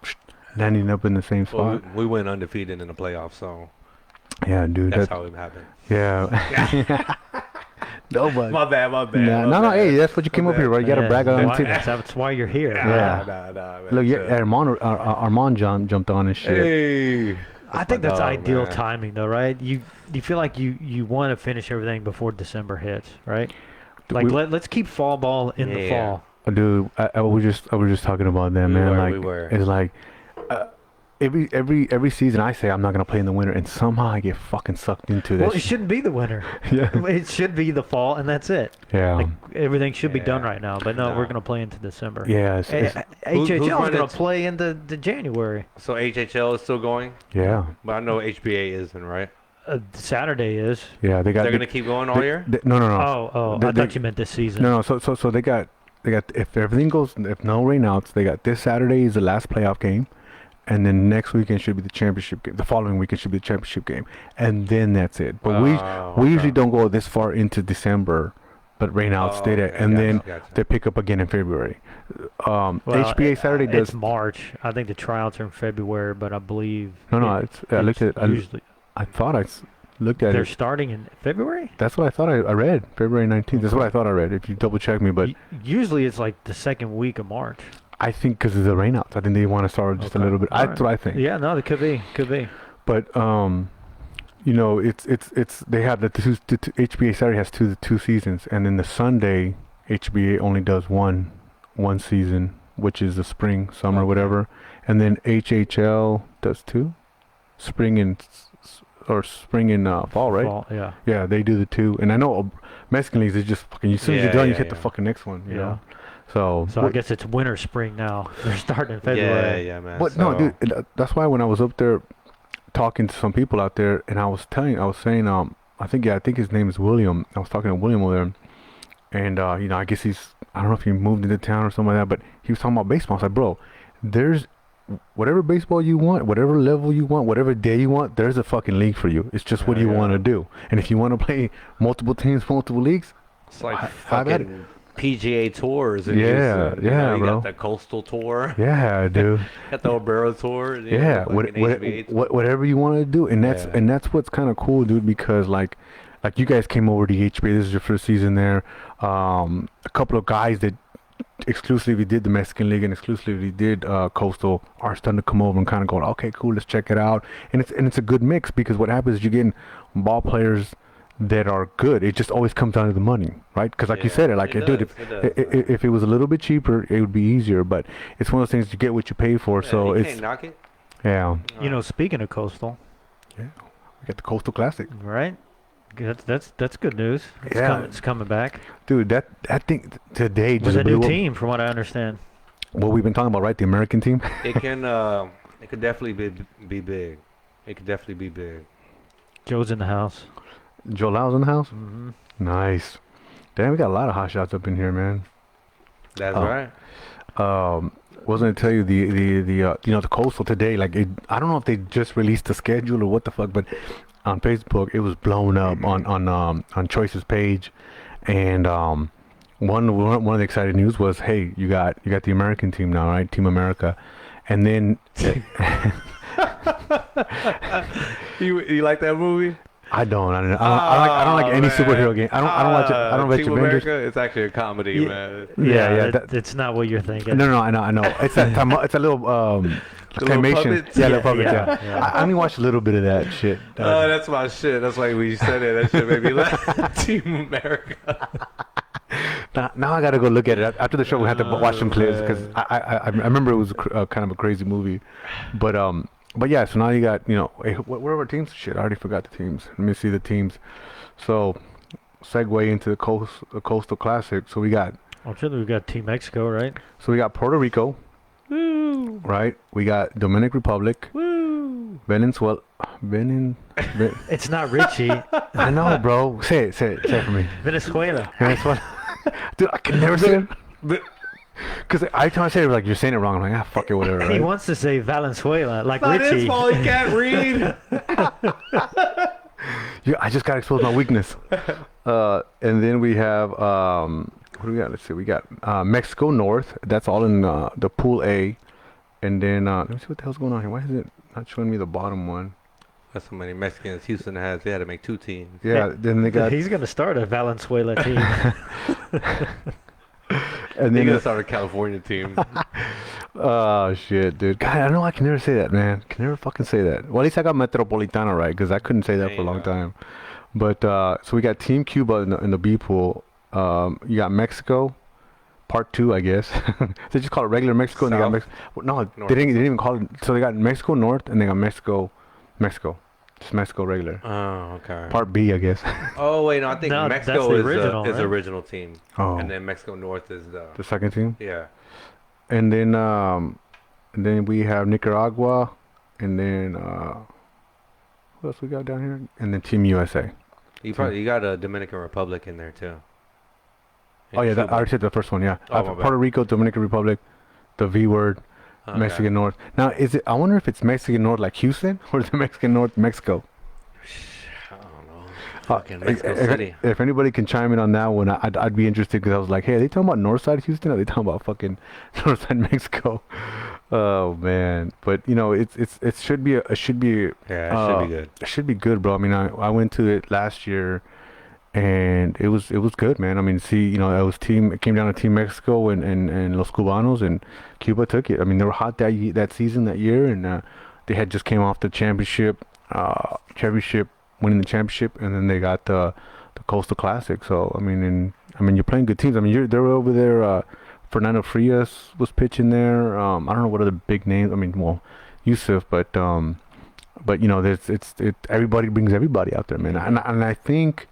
landing up in the same Well, spot. we went undefeated in the playoffs, so Yeah, dude. that's how it happened. Yeah. No, but My bad. no. Hey, that's what you came up here, right? You gotta brag on it. That's why you're here. Yeah. Nah, man, Look, yeah, chill. Armand jumped on and shit. Hey. I think that's my dog, ideal man. timing, though, right? You feel like you want to finish everything before December hits, right? Like We- let's keep fall ball in the Yeah. fall. Dude, I was just talking about that, We man. were, like we were. it's like every season I say I'm not gonna play in the winter, and somehow I get fucking sucked into that. Well, it shouldn't be the winter. Yeah. It should be the fall, and that's it. Yeah. Like everything should be done Yeah. right now, but no, No. we're gonna play into December. Yeah. It's, Who's HHL is running gonna it? play into the January. So HHL is still going, yeah. but I know HBA isn't, right? Saturday is. Yeah. They got. They're gonna keep going all year. No. Oh, They- I they- thought you meant this season. No. So they got if everything goes, if no rainouts, they got this Saturday is the last playoff game. And then next weekend should be the championship game. The following weekend should be the championship game, and then that's it. But we Okay. usually don't go this far into December, but rainouts stay there, okay, and gotcha, then gotcha. they pick up again in February. Well, HBA Saturday does. It's March. I think the tryouts are in February, but I believe. No. It's I looked at. Usually I thought looked at they're it. starting in February. That's what I thought I read. February 19th. That's what I thought I read. If you double check me, but Usually it's like the second week of March. I think because of the rainouts, I think they want to start just a Okay. little bit. All That's what I think. Yeah, no, it could be. But it's they have the HBA Saturday has two seasons, and then the Sunday HBA only does one season, which is the spring, summer, Okay. whatever, and then HHL does 2, spring and fall, right? Fall, yeah. Yeah, they do the 2, and I know Mexican leagues is just fucking. As soon as you're done, you hit the fucking next one. You know. So I guess it's winter spring now. They're starting in February. Yeah, man. But no, dude, that's why when I was up there talking to some people out there, and I was saying, I think his name is William. I was talking to William over there, and you know, I guess I don't know if he moved into town or something like that, but he was talking about baseball. I was like, bro, there's whatever baseball you want, whatever level you want, whatever day you want, there's a fucking league for you. It's just what you want to do. And if you want to play multiple teams, multiple leagues, it's like fucking PGA tours. And you bro. Got the Coastal Tour. Yeah, dude. Got the Obrero Tour. Yeah, whatever you want to do, and that's what's kind of cool, dude. Because like you guys came over to HBA. This is your first season there. A couple of guys that exclusively did the Mexican League and exclusively did Coastal are starting to come over and kind of going, okay, cool, let's check it out. And it's a good mix, because what happens is you're getting ball players that are good. It just always comes down to the money, right? Because like you said, dude, if it was a little bit cheaper, it would be easier. But it's one of those things, you get what you pay for. So you it's can't knock it. Yeah. You know, speaking of Coastal, we got the Coastal Classic, right? That's good news. It's coming back, dude. That thing today just with a blew new up. team, from what I understand. What we've been talking about, right? The American team. It could definitely be big. It could definitely be big. Joe's in the house. Joe Lau's in the house. Mm-hmm. Nice. Damn, we got a lot of hot shots up in here, man. That's right. Wasn't to tell you the Coastal today? Like, I don't know if they just released the schedule or what the fuck, but on Facebook it was blown up on Choice's page, and one of the exciting news was, hey, you got the American team now, right? Team America, and then you like that movie? I don't like any superhero game. I don't watch it. I don't watch Team Avengers. America, it's actually a comedy, man. Yeah. It's not what you're thinking. No, I know. It's a little claymation. Puppets? Yeah, little puppets. Yeah. Yeah. I only watched a little bit of that shit. Oh, that's my shit. That's why we said it. That shit made me laugh. Team America. Now I gotta go look at it after the show. We have to watch some clips, because I remember it was kind of a crazy movie, but yeah. So now you got, hey, what were our teams? Shit, I already forgot the teams. Let me see the teams. So segue into the Coastal Classic. So we got Team Mexico, right? So we got Puerto Rico. Woo! Right. We got Dominican Republic. Woo! Venezuela. It's not Richie. I know, bro. Say it for me. Venezuela. Dude, I can never say it. Because every time I say it, like, you're saying it wrong. I'm like, fuck it, whatever. Right? He wants to say Valenzuela, like Not Richie. his fault. He can't read. Yeah, I just got to expose my weakness. And then we have, what do we got? Let's see. We got Mexico North. That's all in the Pool A. And then, let me see what the hell's going on here. Why is it not showing me the bottom one? That's how many Mexicans Houston has. They had to make 2 teams. Yeah, then they got... He's going to start a Valenzuela team. And then they start a California team. Oh, shit, dude. God, I know I can never say that, man. Can never fucking say that. Well, at least I got Metropolitano right, because I couldn't say that for a long time. But, so we got Team Cuba in the B pool. You got Mexico, Part 2, I guess. They just call it regular Mexico, and they got Mexico. No, they didn't even call it. So they got Mexico North, and they got Mexico. Just Mexico regular. Oh, okay. Part B, I guess. Oh, wait, no, I think Mexico is the original team. Oh. And then Mexico North is the second team? Yeah. And then we have Nicaragua, and then what else we got down here? And then Team USA. You got a Dominican Republic in there too. Oh yeah, I already said the first one. Yeah, Oh, Puerto Rico, Dominican Republic, the V word, Okay. Mexican North. Now, is it? I wonder if it's Mexican North like Houston, or is it Mexican North Mexico? I don't know. Fucking Mexico City. If anybody can chime in on that one, I'd be interested, because I was like, hey, are they talking about North Side Houston? Or are they talking about fucking North Side Mexico? Oh man, but it should be Yeah, it should be good. It should be good, bro. I mean, I went to it last year, and it was good, man. I mean, it came down to Team Mexico and Los Cubanos, and Cuba took it. I mean, they were hot that season, that year, and they had just came off the championship, winning the championship, and then they got the Coastal Classic. So I mean, you're playing good teams. I mean, they're over there. Fernando Frias was pitching there. I don't know what other big names. I mean, well, Yusuf, but everybody brings everybody out there, man. And I think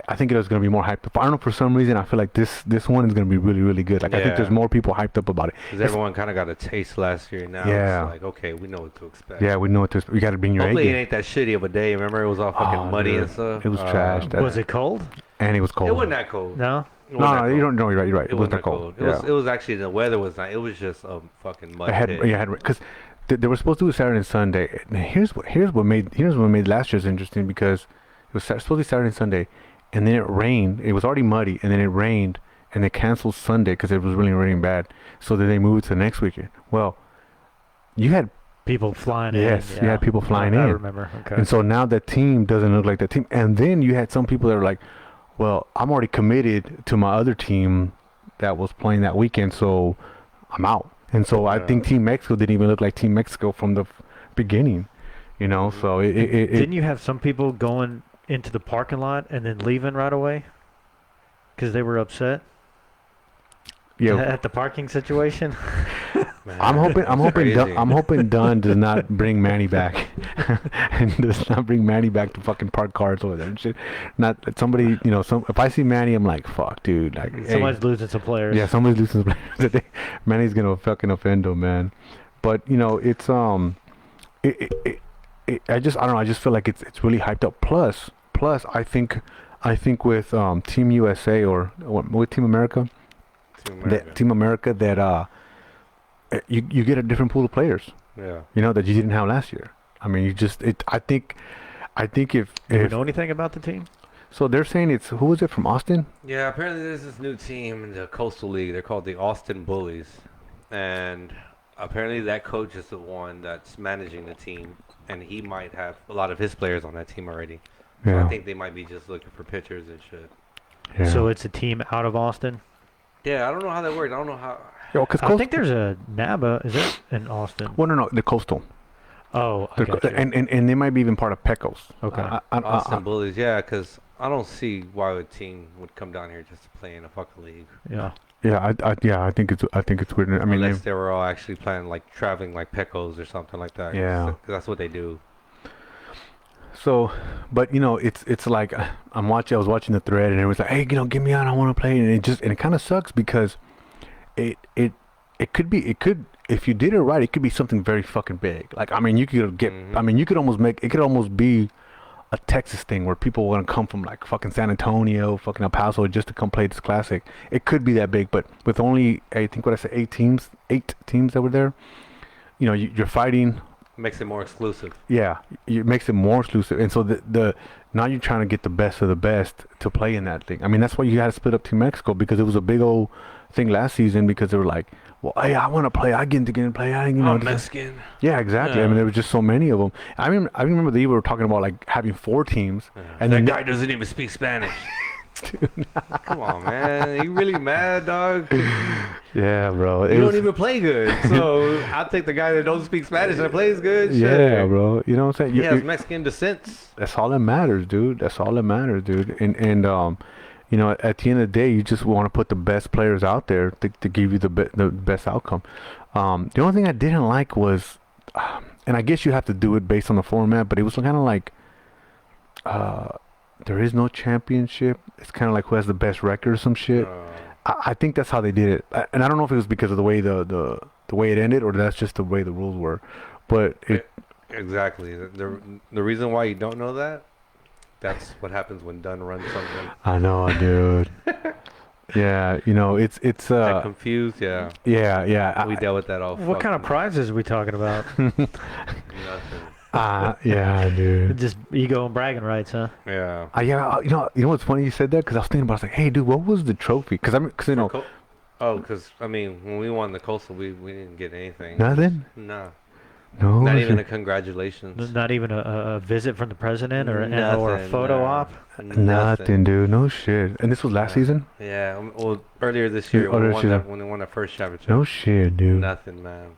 I think it was going to be more hyped up. I don't know, for some reason I feel like this one is going to be really, really good. Like I think there's more people hyped up about it. Because everyone kind of got a taste last year. Now Yeah. it's like, okay, we know what to expect. Yeah, we know what to. We got to bring your A Hopefully it game. ain't that shitty of a day. Remember, it was all fucking muddy dude. and stuff. It was trash. Was it cold? And it was cold. It wasn't that cold. No. It wasn't No, that no, you cold. don't know. You're right. You're right. It wasn't that cold. Yeah. It was actually, the weather was not. It was just a fucking mud. Because they were supposed to do it Saturday and Sunday. And here's what made last year's interesting, because it was supposed to be Saturday and Sunday, and then it rained. It was already muddy, and then it rained, and they canceled Sunday because it was really raining bad. So then they moved to the next weekend. Well, you had People flying in. Yes, you had people flying I in. remember. Okay. And so now that team doesn't look like that team. And then you had some people that were like, well, I'm already committed to my other team that was playing that weekend, so I'm out. And so I think Team Mexico didn't even look like Team Mexico from the beginning, you know. So Didn't you have some people going into the parking lot and then leaving right away because they were upset yeah. at the parking situation? Man, I'm crazy. hoping Dunn does not bring Manny back, and does not bring Manny back to fucking park cars over there and shit. Not somebody, you know. If I see Manny, I'm like, fuck, dude. Like, Somebody's losing some players. yeah, somebody's losing some players today. Manny's gonna fucking offend him, man. But you know, it's I don't know. I just feel like it's really hyped up. Plus, I think with Team USA or with Team America, that you get a different pool of players. Yeah. You know, that you didn't have last year. I mean, I think if Do you know anything about the team? so they're saying who was it from Austin? Yeah, apparently there's this new team in the Coastal League. They're called the Austin Bullies. And apparently that coach is the one that's managing the team. And he might have a lot of his players on that team already. So Yeah. I think they might be just looking for pitchers and shit. Yeah. So it's a team out of Austin? Yeah, I don't know how that works. I don't know how. Yeah, 'cause I think there's a NABA. Is it in Austin? well, no, the Coastal. Oh, I got you. And they might be even part of Pecos. Okay. Austin Bullies, yeah, because I don't see why a team would come down here just to play in a fucking league. Yeah. I think it's weird. I mean, Unless they were all actually planning, like, traveling like Pecos or something like that. 'cause Yeah. that's what they do. so, but you know, it's like I was watching the thread, and it was like, hey, you know, get me out, I want to play, and it kind of sucks because it could, if you did it right, it could be something very fucking big. Like, I mean, you could get, Mhm. I mean, you could almost make, it could almost be a Texas thing where people want to come from like fucking San Antonio, fucking El Paso just to come play this classic. It could be that big, but with only, I think what I said, eight teams that were there, you know, you're fighting. Makes it more exclusive. Yeah, it makes it more exclusive, and so the now you're trying to get the best of the best to play in that thing. I mean, that's why you had to split up Team Mexico, because it was a big old thing last season, because they were like, well, hey, I want to play, I get to get and play, you know. Mexican. Yeah, exactly. I Yeah. mean, there was just so many of them. I remember that you were talking about like having 4 teams, and And then that guy doesn't even speak Spanish. Come on, man. You really mad, dog? yeah, bro. You don't even play good. So I'll take the guy that don't speak Spanish and plays good. Shit. Yeah, bro. You know what I'm saying? He has Mexican descent. That's all that matters, dude. That's all that matters, dude. And you know, at the end of the day, you just want to put the best players out there to give you the best outcome. The only thing I didn't like was, and I guess you have to do it based on the format, but it was kind of like, there is no championship. It's kind of like who has the best record or some shit. I think that's how they did it, and I don't know if it was because of the way the way it ended, or that's just the way the rules were. But Exactly. The reason why you don't know that, that's what happens when Dunn runs something. I know, dude. Yeah, you know, it's That confused, yeah. yeah. We dealt with that all. What kind of prizes are we talking about? Nothing. Yeah, dude. Just ego and bragging rights, huh? Yeah. Yeah, you know what's funny you said that, because I was thinking about, I was like, hey, dude, what was the trophy? Because you know, Because I mean, when we won the Coastal, we didn't get anything. nothing. No. No, Not shit. even a congratulations. Not even a visit from the president or a Nothing, photo no. op? Nothing, dude. No shit. And this was last season. Yeah. Well, earlier this year, Earlier this year. when they won that first championship. No shit, dude. Nothing, man.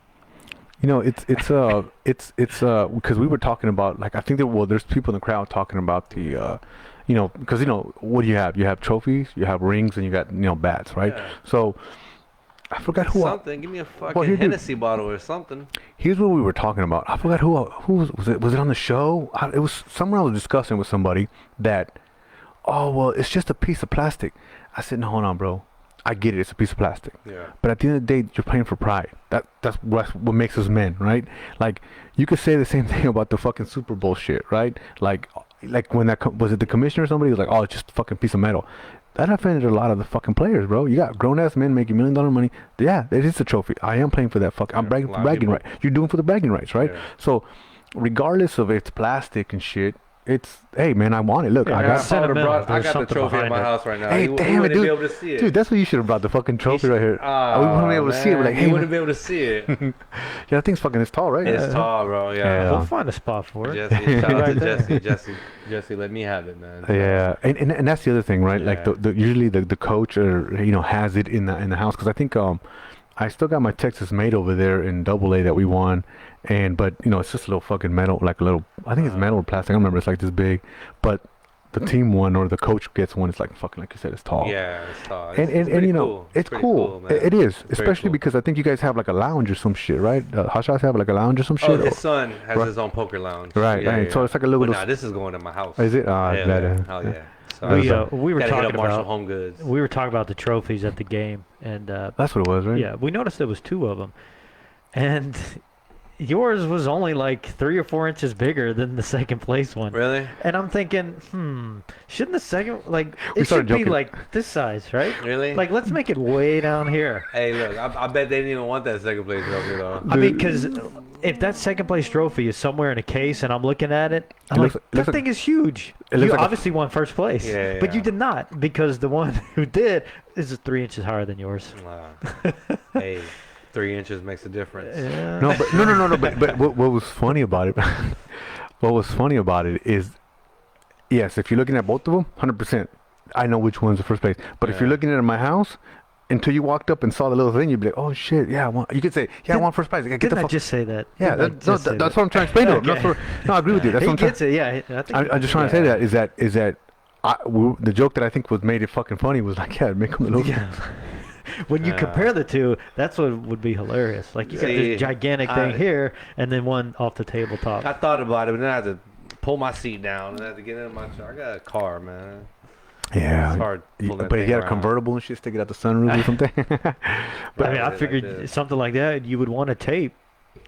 You know, it's because we were talking about, like, I think there's people in the crowd talking about the, you know, because, you know, what do you have? You have trophies, you have rings, and you got, you know, bats, right? Yeah. So I forgot who. Something. Give me a fucking here, dude. Hennessy bottle or something. Here's what we were talking about. I forgot who was it. Was it on the show? It was somewhere I was discussing with somebody that oh, well, it's just a piece of plastic. I said, no, hold on, bro. I get it. It's a piece of plastic. Yeah. But at the end of the day, you're playing for pride. That's what makes us men, right? Like, you could say the same thing about the fucking Super Bowl shit, right? Like when was it the commissioner or somebody was like, oh, it's just a fucking piece of metal. That offended a lot of the fucking players, bro. You got grown-ass men making $1 million money. Yeah, it is a trophy. I am playing for that I'm bragging for bragging rights. You're doing for the bragging rights, right? Yeah. So, regardless of its plastic and shit, it's, hey, man, I want it. Look, Yeah, I got I got the trophy in my house right now. Hey, You damn it, wouldn't dude. be able to see it. Dude, that's what you should have brought, the fucking trophy right here. Oh, We wouldn't be able to see it. We're like, hey, you wouldn't be able to see it. yeah, that thing's fucking, it's tall, right? It's tall, bro. Yeah. Yeah. We'll find a spot for it. Jesse, shout out Right to there. Jesse, let me have it, man. Yeah, and that's the other thing, right? Like Yeah. usually the coach or has it in the house, because I think I still got my Texas made over there in AA that we won, but it's just a little fucking metal, like a little, I think it's metal or plastic. I don't remember. It's like this big, but the team won or the coach gets one. It's like fucking, like you said, it's tall. Yeah, it's tall. And cool. it's pretty cool. man. It is, Very especially cool. because I think you guys have like a lounge or some shit, right? Hot Shots have like a lounge or some shit. Oh, his son has Right. his own poker lounge. Right, Yeah, right. yeah. So it's like a little But bit of. this is going to my house. Is it? Hell Yeah, yeah. Hell yeah. So We were gotta hit talking up Marshall about Home Goods. we were talking about the trophies at the game, and That's what it was, right? yeah, we noticed there was 2 of them, and yours was only like 3 or 4 inches bigger than the second place one. Really? And I'm thinking, shouldn't the second, like, We it started should be joking. like this size, right? Really? Like, let's make it way down here. Hey, look, I bet they didn't even want that second place trophy though. I mean, because if that second place trophy is somewhere in a case and I'm looking at it, I'm looks- like, it looks that like- thing is huge. it looks You like a- obviously won first place, Yeah, but you yeah. did not, because the one who did is 3 inches higher than yours. Hey, 3 inches makes a difference. Yeah. No, but no. But what was funny about it? What was funny about it is, yes, if you're looking at both of them, 100%, I know which one's the first place. But if you're Yeah. looking at it in my house, until you walked up and saw the little thing, you'd be like, oh shit, yeah, I won. You could say, yeah, I won first place. Get Didn't the I fuck. just say that? Yeah, Didn't I that's just say what I'm trying to explain to him. Okay. No, I agree with you. That's He what I'm trying. gets it, yeah. I think I'm just trying to say that is that the joke that I think was made it fucking funny was like, yeah, make them a little. Yeah. When you compare the two, that's what would be hilarious. Like, you got See, this gigantic thing here, and then one off the tabletop. I thought about it, but then I had to pull my seat down and I had to get in my car. I got a car, man. Yeah, It's hard pulling that but if thing you had a around. convertible and shit, stick it out the sunroof or something. But I mean, I Like figured this. something like that, you would want to tape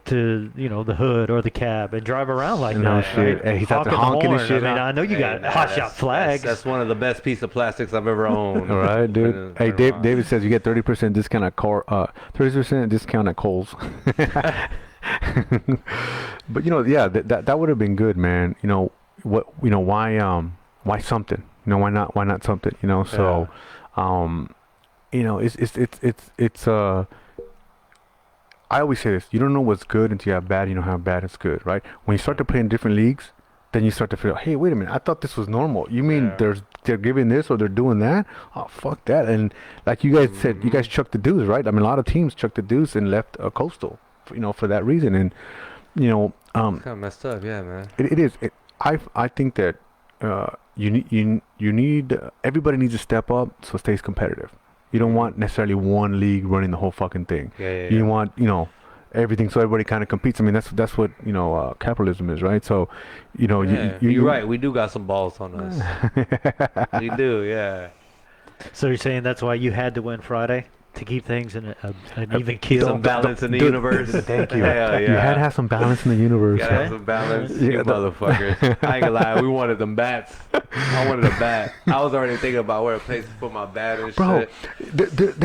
to, the hood or the cab and drive around like No that. shit. Right? Hey, he's out there Honking the honking and horn. shit, I mean, huh? I know you Hey, got man, hot that's- shot flags. That's one of the best piece of plastics I've ever owned. All right, dude. Hey, Turn around. David says you get 30% discount at 30% discount at Kohl's. But yeah, that would have been good, man. Why something? Why not something? So, it's I always say this: you don't know what's good until you have bad. You know how bad it's good, right? When you start to play in different leagues, then you start to feel, hey, wait a minute, I thought this was normal. You mean Yeah. they're giving this or they're doing that? Oh, fuck that! And like you guys said, you guys chucked the dues, right? I mean, a lot of teams chucked the dues and left Coastal, for that reason. And It's kind of messed up, yeah, man. it is. I think that you need everybody needs to step up so it stays competitive. You don't want necessarily one league running the whole fucking thing. Yeah. You want everything so everybody kind of competes. I mean that's what capitalism is, right? So Yeah, you're right. We do got some balls on us. We do, yeah. So you're saying that's why you had to win Friday? To keep things in an even keel? Some balance in the Dude, universe. Thank you. Hell You had to yeah. have some balance in the universe. Gotta have Okay. some balance. Yeah, You motherfuckers. I ain't gonna lie, we wanted them bats. I wanted a bat. I was already thinking about where a place to put my bat and Bro, shit. dude,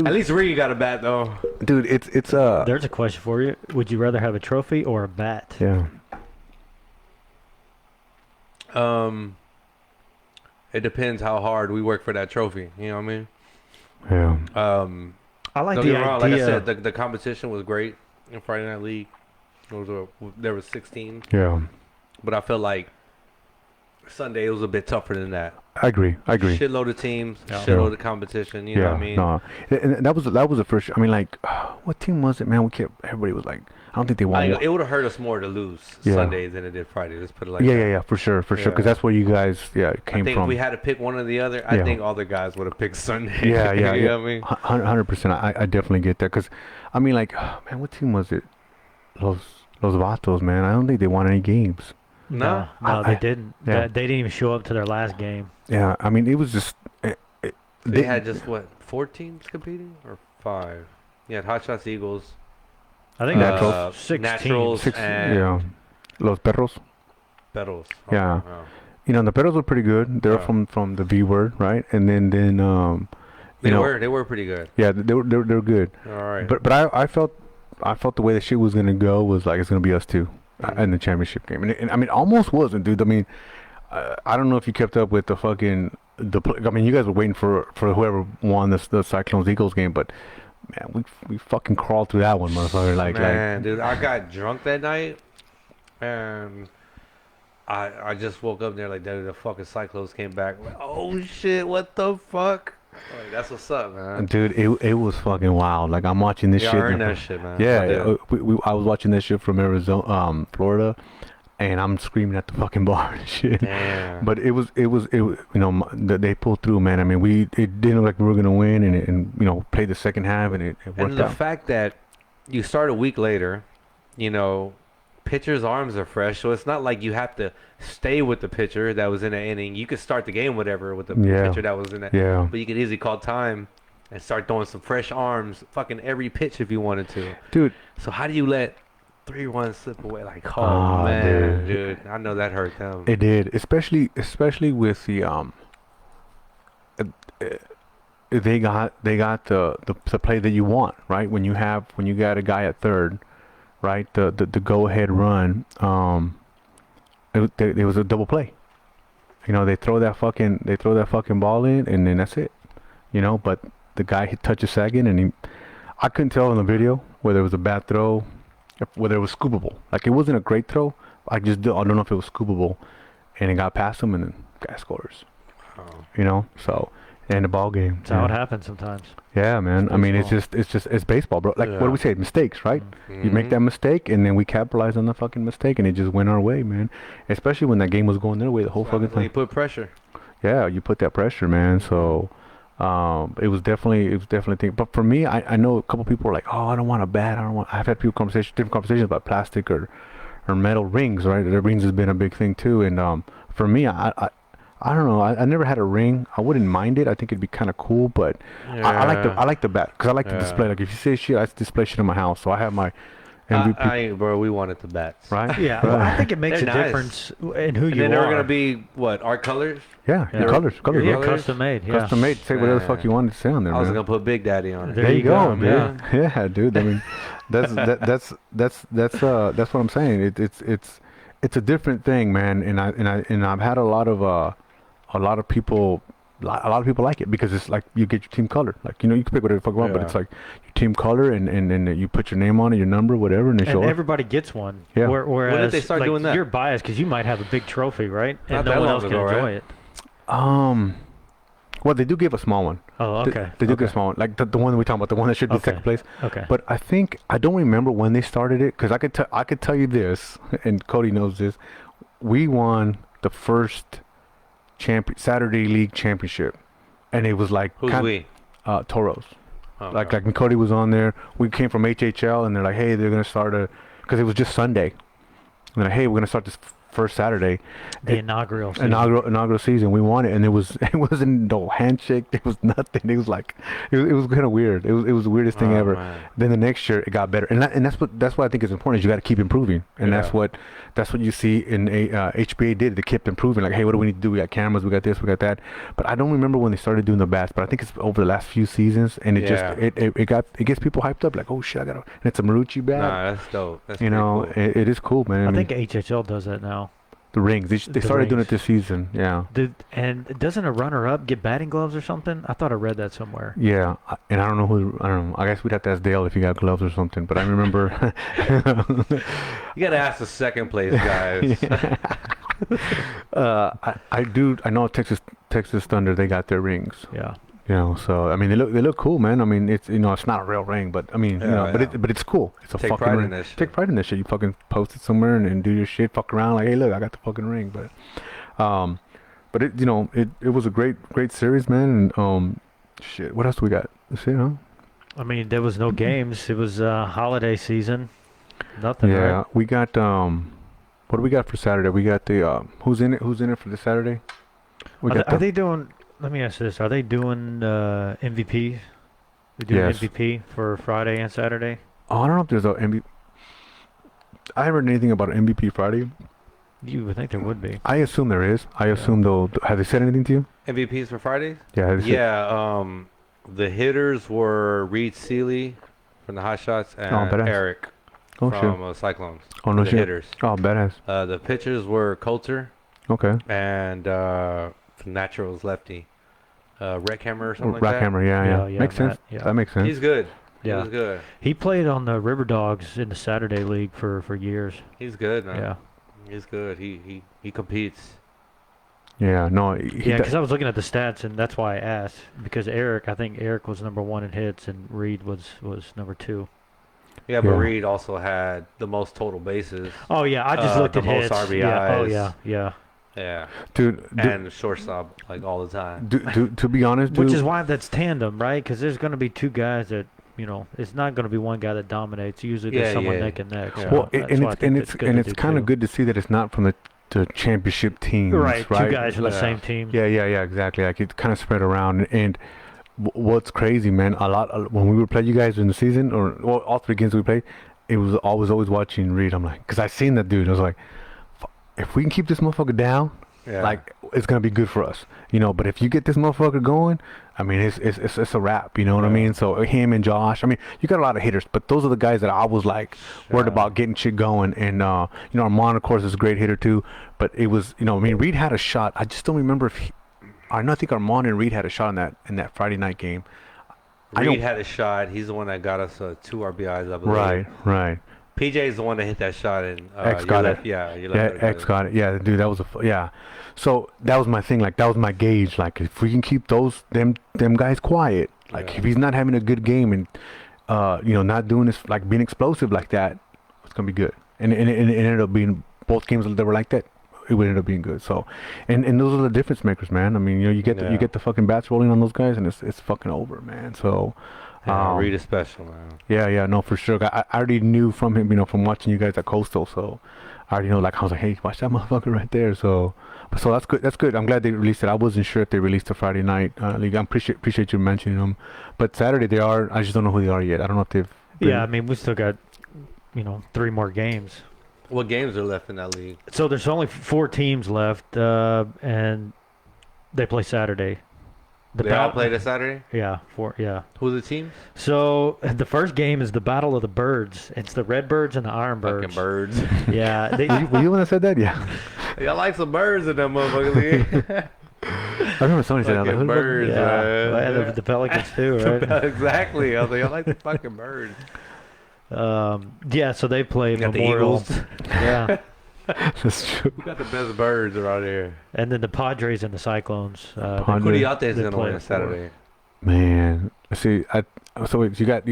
At least Reed got a bat though. dude, it's There's a question for you. Would you rather have a trophy or a bat? yeah. It depends how hard we work for that trophy. You know what I mean? Yeah. I like Don't the get me wrong. Like I idea. said, the competition was great in Friday Night League. There was 16, Yeah. but I feel like Sunday it was a bit tougher than that. I agree. Shitload of teams, Yeah. shitload of competition. You know what I mean? No. And that was the first. I mean, like, what team was it, man? Everybody was like, I don't think they won. It would have hurt us more to lose Yeah. Sundays than it did Friday. Let's put it like Yeah, that. yeah, for sure, because Yeah. that's where you guys, I came think from. if we had to pick one or the other, I Yeah. think all the guys would have picked Sunday. Yeah, yeah, you yeah. know what I mean? 100%. I definitely get that, because, I mean, like, man, what team was it? Los Vatos, man. I don't think they won any games. No? They didn't. Yeah. They didn't even show up to their last game. Yeah, I mean, it was just. They had just what 4 teams competing or 5? You had Hot Shots Eagles, I think Naturals. that's 16. Naturals, and yeah, Los Perros. Battles. Yeah. Oh. You know, the Perros were pretty good. They're Yeah. from the V word, right? And then They you know, were pretty good. yeah, they were good. All right. But I felt the way the shit was gonna go was like it's gonna be us two Mhm. in the championship game, and I mean almost wasn't, dude. I mean, I don't know if you kept up with the fucking I mean, you guys were waiting for whoever won the Cyclones Eagles game, but man, we fucking crawled through that one, motherfucker. Man, dude, I got drunk that night, and I just woke up there like, dude, the fucking Cyclones came back. Like, oh shit, what the fuck? Like, that's what's up, man. dude, it was fucking wild. Like I'm watching this Yeah, shit. I earned and- that shit, man. I Yeah, did. I was watching that shit from Arizona, Florida, and I'm screaming at the fucking bar and shit. Damn. But it was you know they pulled through, man. I mean, it didn't look like we were gonna win, and you know played the second half, and it worked And the out. fact that you start a week later, you know, pitcher's arms are fresh, so it's not like you have to stay with the pitcher that was in the inning. You could start the game whatever with the Yeah. pitcher that was in it. Yeah, But you could easily call time and start throwing some fresh arms, fucking every pitch if you wanted to. dude. So how do you let 3 runs slip away? Like, oh Ah, man, dude. dude, I know that hurt them. It did, especially with the they got the play that you want, right? When you got a guy at third, right? The go ahead run, it was a double play. You know, they throw that fucking ball in, and then that's it. You know, but the guy touches second, and I couldn't tell in the video whether it was a bad throw, whether it was scoopable. Like it wasn't a great throw. I don't know if it was scoopable, and it got past him, and then guy scores. Oh. You know, so and the ball game. That's how it happens sometimes. Yeah, man. I mean, it's baseball, bro. Like what do Yeah. we say? Mistakes, right? You make Mhm. that mistake, and then we capitalize on the fucking mistake, and it just went our way, man. Especially when that game was going their way the whole fucking When you time. put pressure. Yeah, you put that pressure, man. So, it was definitely thing. But for me, I know a couple people were like, oh, I don't want a bat. I've had different conversations about plastic or metal rings, right? The rings has been a big thing too. And for me, I don't know. I never had a ring. I wouldn't mind it. I think it'd be kind of cool, but I like the bat because I like to Yeah. display. Like if you say shit, I display shit in my house. So I have my MVP, Bro, we wanted the bats. right? Yeah, well, I think it makes a They're nice. difference in who And you then they're are. gonna be what? Our colors? Yeah, Yeah. colors, yeah, bro. colors? custom made. Yeah. Custom made. Say whatever the fuck you wanted to say on there, I was man. gonna put Big Daddy on it. There There you you go, go, man. Yeah, dude. I mean, that's what I'm saying. It's a different thing, man. And I've had a lot of people like it because it's like you get your team color. Like you know, you can pick whatever the fuck you want, but Yeah. it's like your team color and you put your name on it, your number, whatever, and they show And up. everybody gets one. Yeah. Whereas, When did they start like, doing that? You're biased because you might have a big trophy, right? Not And that no one long else can ago, enjoy right? it. Well, they do give a small one. Oh, okay. They do okay. give a small one, like the one that we're talking about, the one that should be Okay. second place. Okay. But I don't remember when they started it because I could tell you this, and Cody knows this. We won the first Saturday League championship, and it was like Who's we? Toros. Oh, Like okay. when Cody was on there, we came from HHL, and they're like, hey, they're gonna start because it was just Sunday. And they're like, hey, we're gonna start this first Saturday. the inaugural season. Inaugural season. We won it, and it wasn't no handshake. It was nothing. It was like it was kind of weird. It was the weirdest thing Oh, ever. man. Then the next year it got better, and that's what I think is important. Is you got to keep improving, and Yeah. that's what you see in HBA did. They kept improving. Like, hey, what do we need to do? We got cameras. We got this. We got that. But I don't remember when they started doing the bats. But I think it's over the last few seasons, and Yeah. it gets people hyped up. Like, oh shit, I got and it's a Marucci bat. Nah, that's dope. That's you pretty know, cool. it is cool, man. I mean, think HHL does that now. the rings. They the started doing rings. it this season. Yeah. And doesn't a runner-up get batting gloves or something? I thought I read that somewhere. Yeah, and I don't know who. I don't know. I guess we'd have to ask Dale if he got gloves or something. But I remember. You gotta ask the second place guys. I do. I know Texas Thunder. They got their rings. Yeah. You know, so I mean, they look cool, man. I mean, it's it's not a real ring, but I mean, Yeah, yeah. but it's cool. It's a Take fucking pride ring. in that shit. Take pride in that shit. You fucking post it somewhere and do your shit. Fuck around like, hey, look, I got the fucking ring. But it it was a great series, man. And shit, what else do we got? That's it, huh? I mean, there was no games. It was holiday season. Nothing, Yeah, right? we got What do we got for Saturday? We got the who's in it? Who's in it for this Saturday? We got Are they doing? Let me ask this: are they doing MVP? They doing Yes. MVP for Friday and Saturday? Oh, I don't know if there's a MVP. I haven't heard anything about an MVP Friday. You would think there would be. I assume there is. I assume they'll. Have they said anything to you? MVPs for Fridays? Yeah. Have they said- Yeah. The hitters were Reed Seeley from the Hot Shots and badass. Eric Oh shit. from Cyclones. Oh no the shit. hitters. Oh badass. The pitchers were Coulter Okay. and Naturals lefty. Reckhammer or something like that. Rackhammer. Yeah. Makes sense. Yeah. That makes sense. He's good. Yeah. He's good. He played on the River Dogs in the Saturday League for years. He's good, man. Yeah. He's good. He competes. Yeah. No. Yeah, because I was looking at the stats, and that's why I asked. Because I think Eric was number 1 in hits, and Reed was number 2. Yeah, but Yeah. Reed also had the most total bases. Oh yeah, I just looked the at most hits. RBIs. Yeah. Oh yeah, yeah. Yeah. dude. And shortstop like all the time. To be honest, dude. Which is why that's tandem, right? Because there's going to be 2 guys that it's not going to be one guy that dominates. Usually there's Yeah, someone yeah. neck and neck. Yeah. So Well, that's and why I it's think and that's it's good and to it's do kind too. of good to see that it's not from the championship teams, Right, right? 2 guys from the Yeah. same team. Yeah, exactly. Like it kind of spread around. And what's crazy, man? When we would play you guys in the season, or all 3 games we played, it was always watching Reed. I'm like, because I seen that dude. I was like, if we can keep this motherfucker down, Yeah. like it's gonna be good for us, But if you get this motherfucker going, I mean, it's a wrap. You know what I Yeah. mean? So him and Josh. I mean, you got a lot of hitters, but those are the guys that I was like worried Yeah. about getting shit going. And Armand, of course, is a great hitter too. But it was, I mean, Reed had a shot. I just don't remember if I think Armand and Reed had a shot in that Friday night game. I Reed don't- had a shot. He's the one that got us 2 RBIs, I believe. Right. PJ's the one that hit that shot, and X got it. Yeah, Yeah, X got it. Yeah, dude, that was yeah. So that was my thing. Like that was my gauge. Like if we can keep them guys quiet, like Yeah. if he's not having a good game and not doing this, like being explosive like that, it's gonna be good. And it ended up being both games that were like that. It would end up being good. So, and those are the difference makers, man. I mean, you get Yeah. you get the fucking bats rolling on those guys, and it's fucking over, man. So. Reed is special, man. Yeah, no, for sure. I already knew from him, from watching you guys at Coastal. So I already know. Like I was like, hey, watch that motherfucker right there. So that's good. That's good. I'm glad they released it. I wasn't sure if they released the Friday night league. I appreciate you mentioning them. But Saturday they are. I just don't know who they are yet. I don't know if they've. Yeah, I mean, we still got 3 more games. What games are left in that league? So there's only 4 teams left, and they play Saturday. They all play this Saturday? Yeah, 4. Yeah. Who's the teams? So the first game is the Battle of the Birds. It's the Redbirds and the Ironbirds. Fucking birds. Yeah. Were you one that said that? Yeah. Y'all like some birds in that motherfucking league. I remember somebody said that. I was like, Fucking who the fuck- birds, Yeah. man. And the Pelicans too, right? Exactly. I was like, I like the fucking birds. Yeah, so they play You got the Memorial. Eagles. Yeah. That's true. Who got the best birds around here? And then the Padres and the Cyclones. Padres. Who do y'all think is They gonna play win at Saturday? Man, see, so wait, you got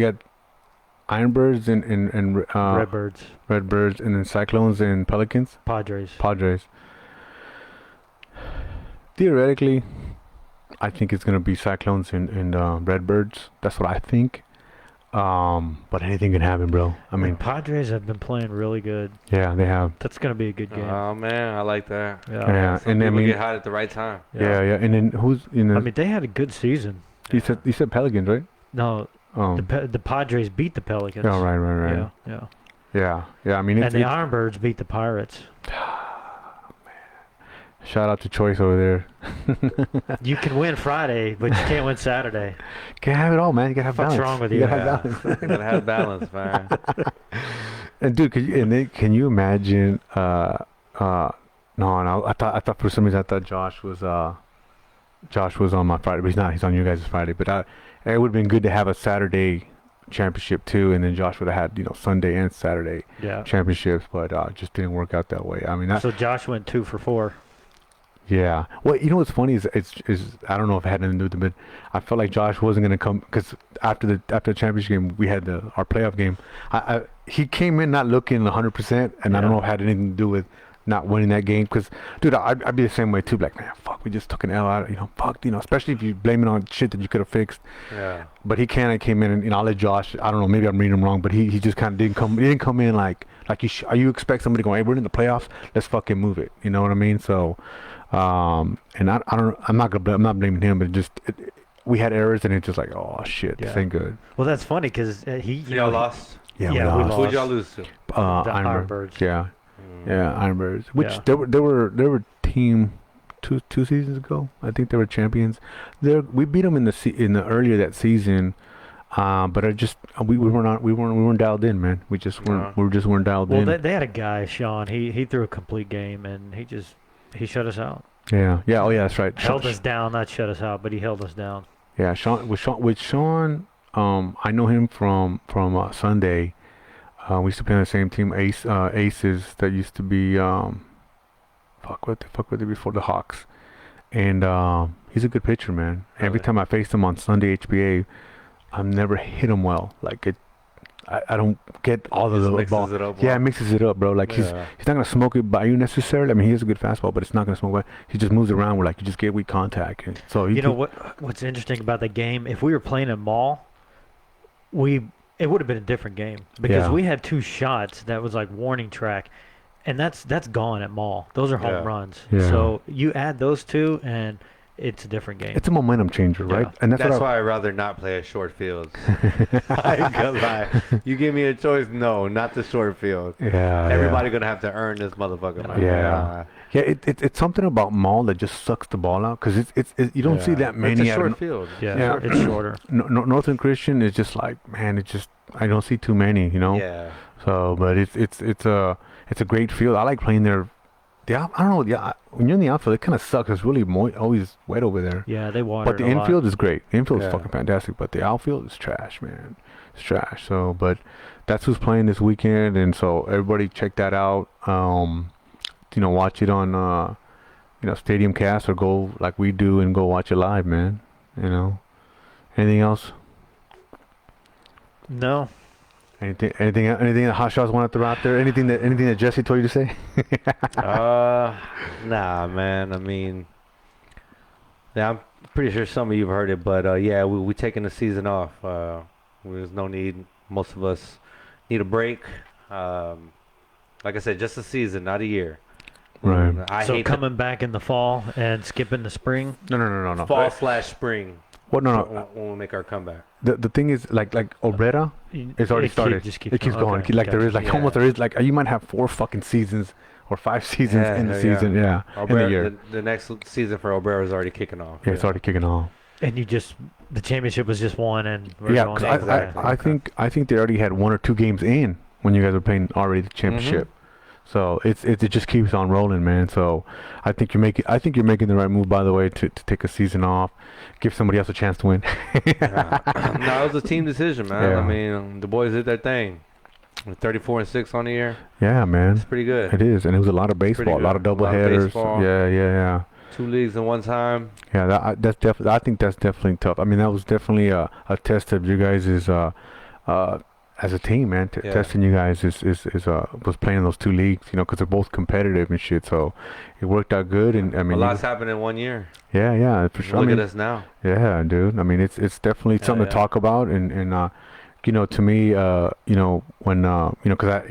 Ironbirds and Redbirds, Redbirds, and then Cyclones and Pelicans. Padres. Padres. Theoretically, I think it's gonna be Cyclones and Redbirds. That's what I think. But anything can happen, bro. I mean, The Padres have been playing really good. yeah, they have. That's going to be a good game. Oh man, I like that. Yeah, Some and I people mean, get hot at the right time. yeah, and then who's in the? I mean, they had a good season. you said Pelicans, right? No, Oh, the Padres beat the Pelicans. oh, right. Yeah. Yeah. I mean, And it's, the Ironbirds beat the Pirates. shout out to Choice over there. You can win Friday, but you can't win Saturday. Can't have it all, man. You gotta have What's balance. wrong with you? you? Gotta have balance. Gotta have balance, man. And dude, can you imagine? No, I thought for some reason I thought Josh was on my Friday, but he's not. He's on you guys' Friday. But it would have been good to have a Saturday championship too, and then Josh would have had Sunday and Saturday Yeah. championships, but just didn't work out that way. I mean, So Josh went 2 for 4. yeah. Well, you know what's funny is I don't know if it had anything to do with it, but I felt like Josh wasn't gonna come because after the championship game we had our playoff game. He came in not looking 100%, and I don't Yeah. know if it had anything to do with not winning that game. Because dude, I'd be the same way too. Like, man, fuck, we just took an L out. Fuck, especially if you blame it on shit that you could have fixed. Yeah. But he kind of came in, and I'll let Josh. I don't know, maybe I'm reading him wrong, but he just kind of didn't come in like Like you expect somebody going, hey, we're in the playoffs, let's fucking move it. You know what I mean? So, and I'm not blaming him, but we had errors, and it's just like, oh shit, this ain't good. Well, that's funny because Y'all lost. Yeah, Yeah, we we lost. Who'd y'all lose to? the Ironbirds. Yeah, Ironbirds. Which Yeah. they were team two seasons ago. I think they were champions. We beat them in the earlier that season. But we weren't dialed in, man. We just weren't dialed Well, in. they had a guy, Sean. He threw a complete game and he shut us out. Yeah. Oh yeah, that's right. Held us down, not shut us out, but he held us down. Yeah, Sean. I know him from Sunday. We used to play on the same team, Aces. That used to be what were they before the Hawks? And he's a good pitcher, man. Really? Every time I faced him on Sunday HBA, I've never hit him well. Like I don't get all of the Mixes ball. it up Yeah, well. mixes it up, bro. Like he's not gonna smoke it by you necessarily. I mean, he has a good fastball, but it's not gonna smoke by. He just moves around where like you just get weak contact. And so You know what's interesting about the game? If we were playing a mall, it would have been a different game because we had 2 shots that was like warning track, and that's gone at mall. Those are home runs. Yeah. So you add those 2, and it's a different game. It's a momentum changer, right? And That's why I'd rather not play at short fields. I ain't gonna lie. You give me a choice, no, not the short field. Yeah. Everybody gonna have to earn this motherfucker. Man. Yeah. Yeah, it's something about mall that just sucks the ball out because it's you don't see that many. It's a out of short field. Yeah, it's shorter. Northern Christian is just like, man, I don't see too many, you know. Yeah. So, but it's a great field. I like playing there. Yeah, I don't know. Yeah, when you're in the outfield, it kind of sucks. It's really always wet over there. Yeah, they water. But the it a lot. infield is great. The infield is Yeah. fucking fantastic. But the outfield is trash, man. It's trash. So, but that's who's playing this weekend, and so everybody check that out. Watch it on Stadium Cast or go like we do and go watch it live, man. You know. Anything else? No. Anything that Hot Shots want to throw out there? Anything that Jesse told you to say? Nah, man. I mean, yeah, I'm pretty sure some of you've heard it, but yeah, we taking the season off. There's no need. Most of us need a break. Like I said, just a season, not a year. Right. I So hate coming back in the fall and skipping the spring. No. fall/spring. What? No. When we make our comeback. The thing is, like Obrera, it's already started. Just It keeps going. Okay, Like there is, gotcha. like almost there is, like you might have 4 fucking seasons or 5 seasons in the season. Yeah, in the year. The next season for Obrera is already kicking off. Yeah, it's already kicking off. And the championship was just won, and we're Yeah, going because into that. I think they already had 1 or 2 games in when you guys were playing already the championship. So it just keeps on rolling, man. So I think you're making the right move, by the way, to take a season off, give somebody else a chance to win. No, it was a team decision, man. Yeah. I mean, the boys did their thing. 34-6 on the year. Yeah, man. It's pretty good. It is, and it was a lot of baseball, a good. lot of A lot double of headers. baseball. Yeah. 2 leagues in one time. Yeah, that's definitely. I think that's definitely tough. I mean, that was definitely a test of you guys as a team, man. Testing you guys was playing in those 2 leagues, because they're both competitive and shit. So it worked out good, and I mean, A lot's happened in 1 year. yeah, for sure. Look I mean, at us now. yeah, dude. I mean, it's definitely something to talk about, and to me, when because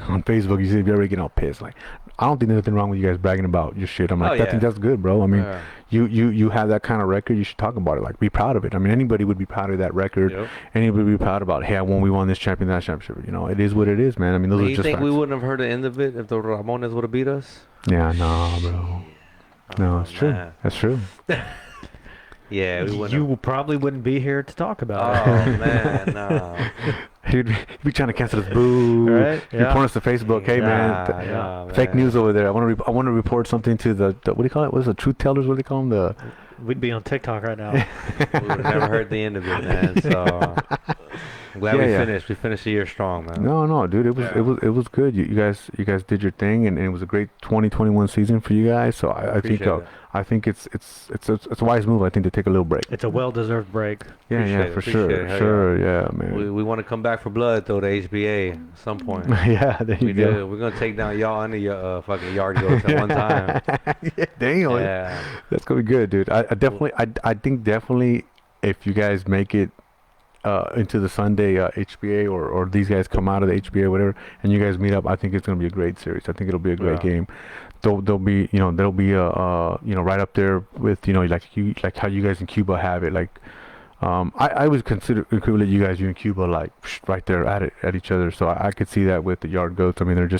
on Facebook, you see you're already getting all pissed. Like, I don't think there's nothing wrong with you guys bragging about your shit. I'm like, I think that's good, bro. I mean, you have that kind of record, you should talk about it. Like, be proud of it. I mean, anybody would be proud of that record. Yep. Anybody would be proud about, hey, we won this championship. It is what it is, man. I mean, those are You just think facts. we wouldn't have heard the end of it if the Ramones would have beat us? Yeah, no, bro. No, it's true. man. That's true. Yeah, we wouldn't. You probably wouldn't be here to talk about Oh it. man, no. He'd be trying to cancel us. Boo. Right? He'd Yeah. point us to Facebook. Hey, man. Nah, Fake man. news over there. I want to report something to the what do you call it? What is it? Truth tellers? What do they call them? The We'd be on TikTok right now. We would have never heard the end of it, man. So I'm glad we finished. We finished the year strong, man. no, dude. It was good. You guys did your thing, and it was a great 2021 season for you guys. So I think it's a wise move. I think to take a little break. It's a well-deserved break. Yeah, for Appreciate it. Hell sure, yeah, man. We want to come back for blood though, to HBA at some point. Yeah, there you We go. do. We're gonna take down y'all and the fucking yard goats at one time. Damn, Yeah. that's gonna be good, dude. I think definitely if you guys make it into the Sunday HBA, or these guys come out of the HBA or whatever, and you guys meet up, I think it's gonna be a great series. I think it'll be a great game. They'll be, they'll be right up there with, like how you guys in Cuba have it. Like I would consider equivalent you guys in Cuba, like right there at each other. So I could see that with the Yard Goats. I mean, they're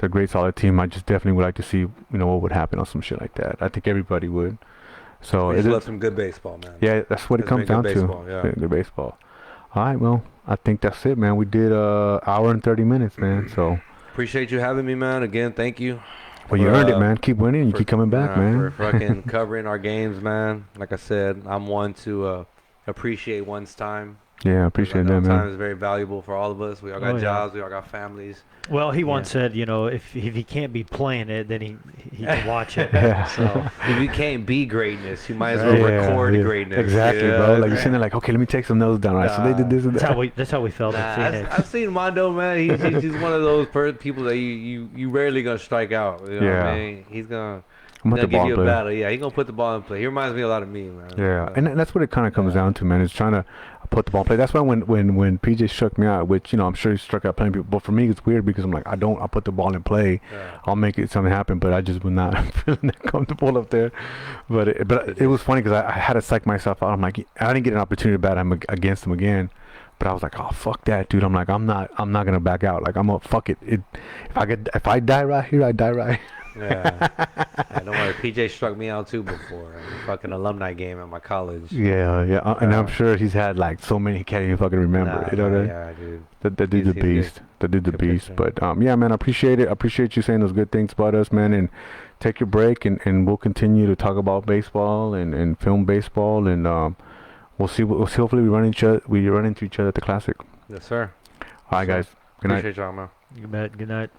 a great solid team. I just definitely would like to see what would happen on some shit like that. I think everybody would. So I just love some good baseball, man. Yeah, that's what it comes down baseball, to. Yeah. Good baseball. All right, well, I think that's it, man. We did hour and 30 minutes, man. So appreciate you having me, man. Again, thank you. Well, you earned it, man. Keep winning. You keep coming back, man. For fucking covering our games, man. Like I said, I'm one to appreciate one's time. Yeah, I appreciate that, man. Time is very valuable for all of us. We all got jobs. We all got families. Well, he once said, if he can't be playing it, then he can watch it. So if you can't be greatness, you might as well record greatness. Exactly, bro. Like you're sitting there, like, okay, let me take some notes down. All right, so they did this and that. That's how we felt in Phoenix. I've seen Mondo, man. He's one of those people that you rarely gonna strike out. You know what I mean? He's gonna give you a battle. Yeah, he's gonna put the ball in play. He reminds me a lot of me, man. Yeah, and that's what it kind of comes down to, man. Is trying to put the ball in play. That's why when PJ struck me out, which I'm sure he struck out plenty of people, but for me it's weird because I'm like I'll put the ball in play. Yeah. I'll make it something happen, but I just was not feeling that comfortable up there. But it was funny because I had to psych myself out. I'm like, I didn't get an opportunity to bat him against him again. But I was like, oh fuck that, dude. I'm like, I'm not gonna back out. Like I'm gonna fuck it. If I die right here, I die right. Yeah, don't worry. PJ struck me out too before. Fucking alumni game at my college. Yeah. And I'm sure he's had like so many he can't even fucking remember. Yeah, dude. That dude's a beast. That dude's a beast. But yeah, man, I appreciate it. I appreciate you saying those good things about us, man. And take your break, and we'll continue to talk about baseball and film baseball, and we'll see. Hopefully, we run into each other at the Classic. Yes, sir. All right, guys. Good night. Appreciate y'all, man. Good night.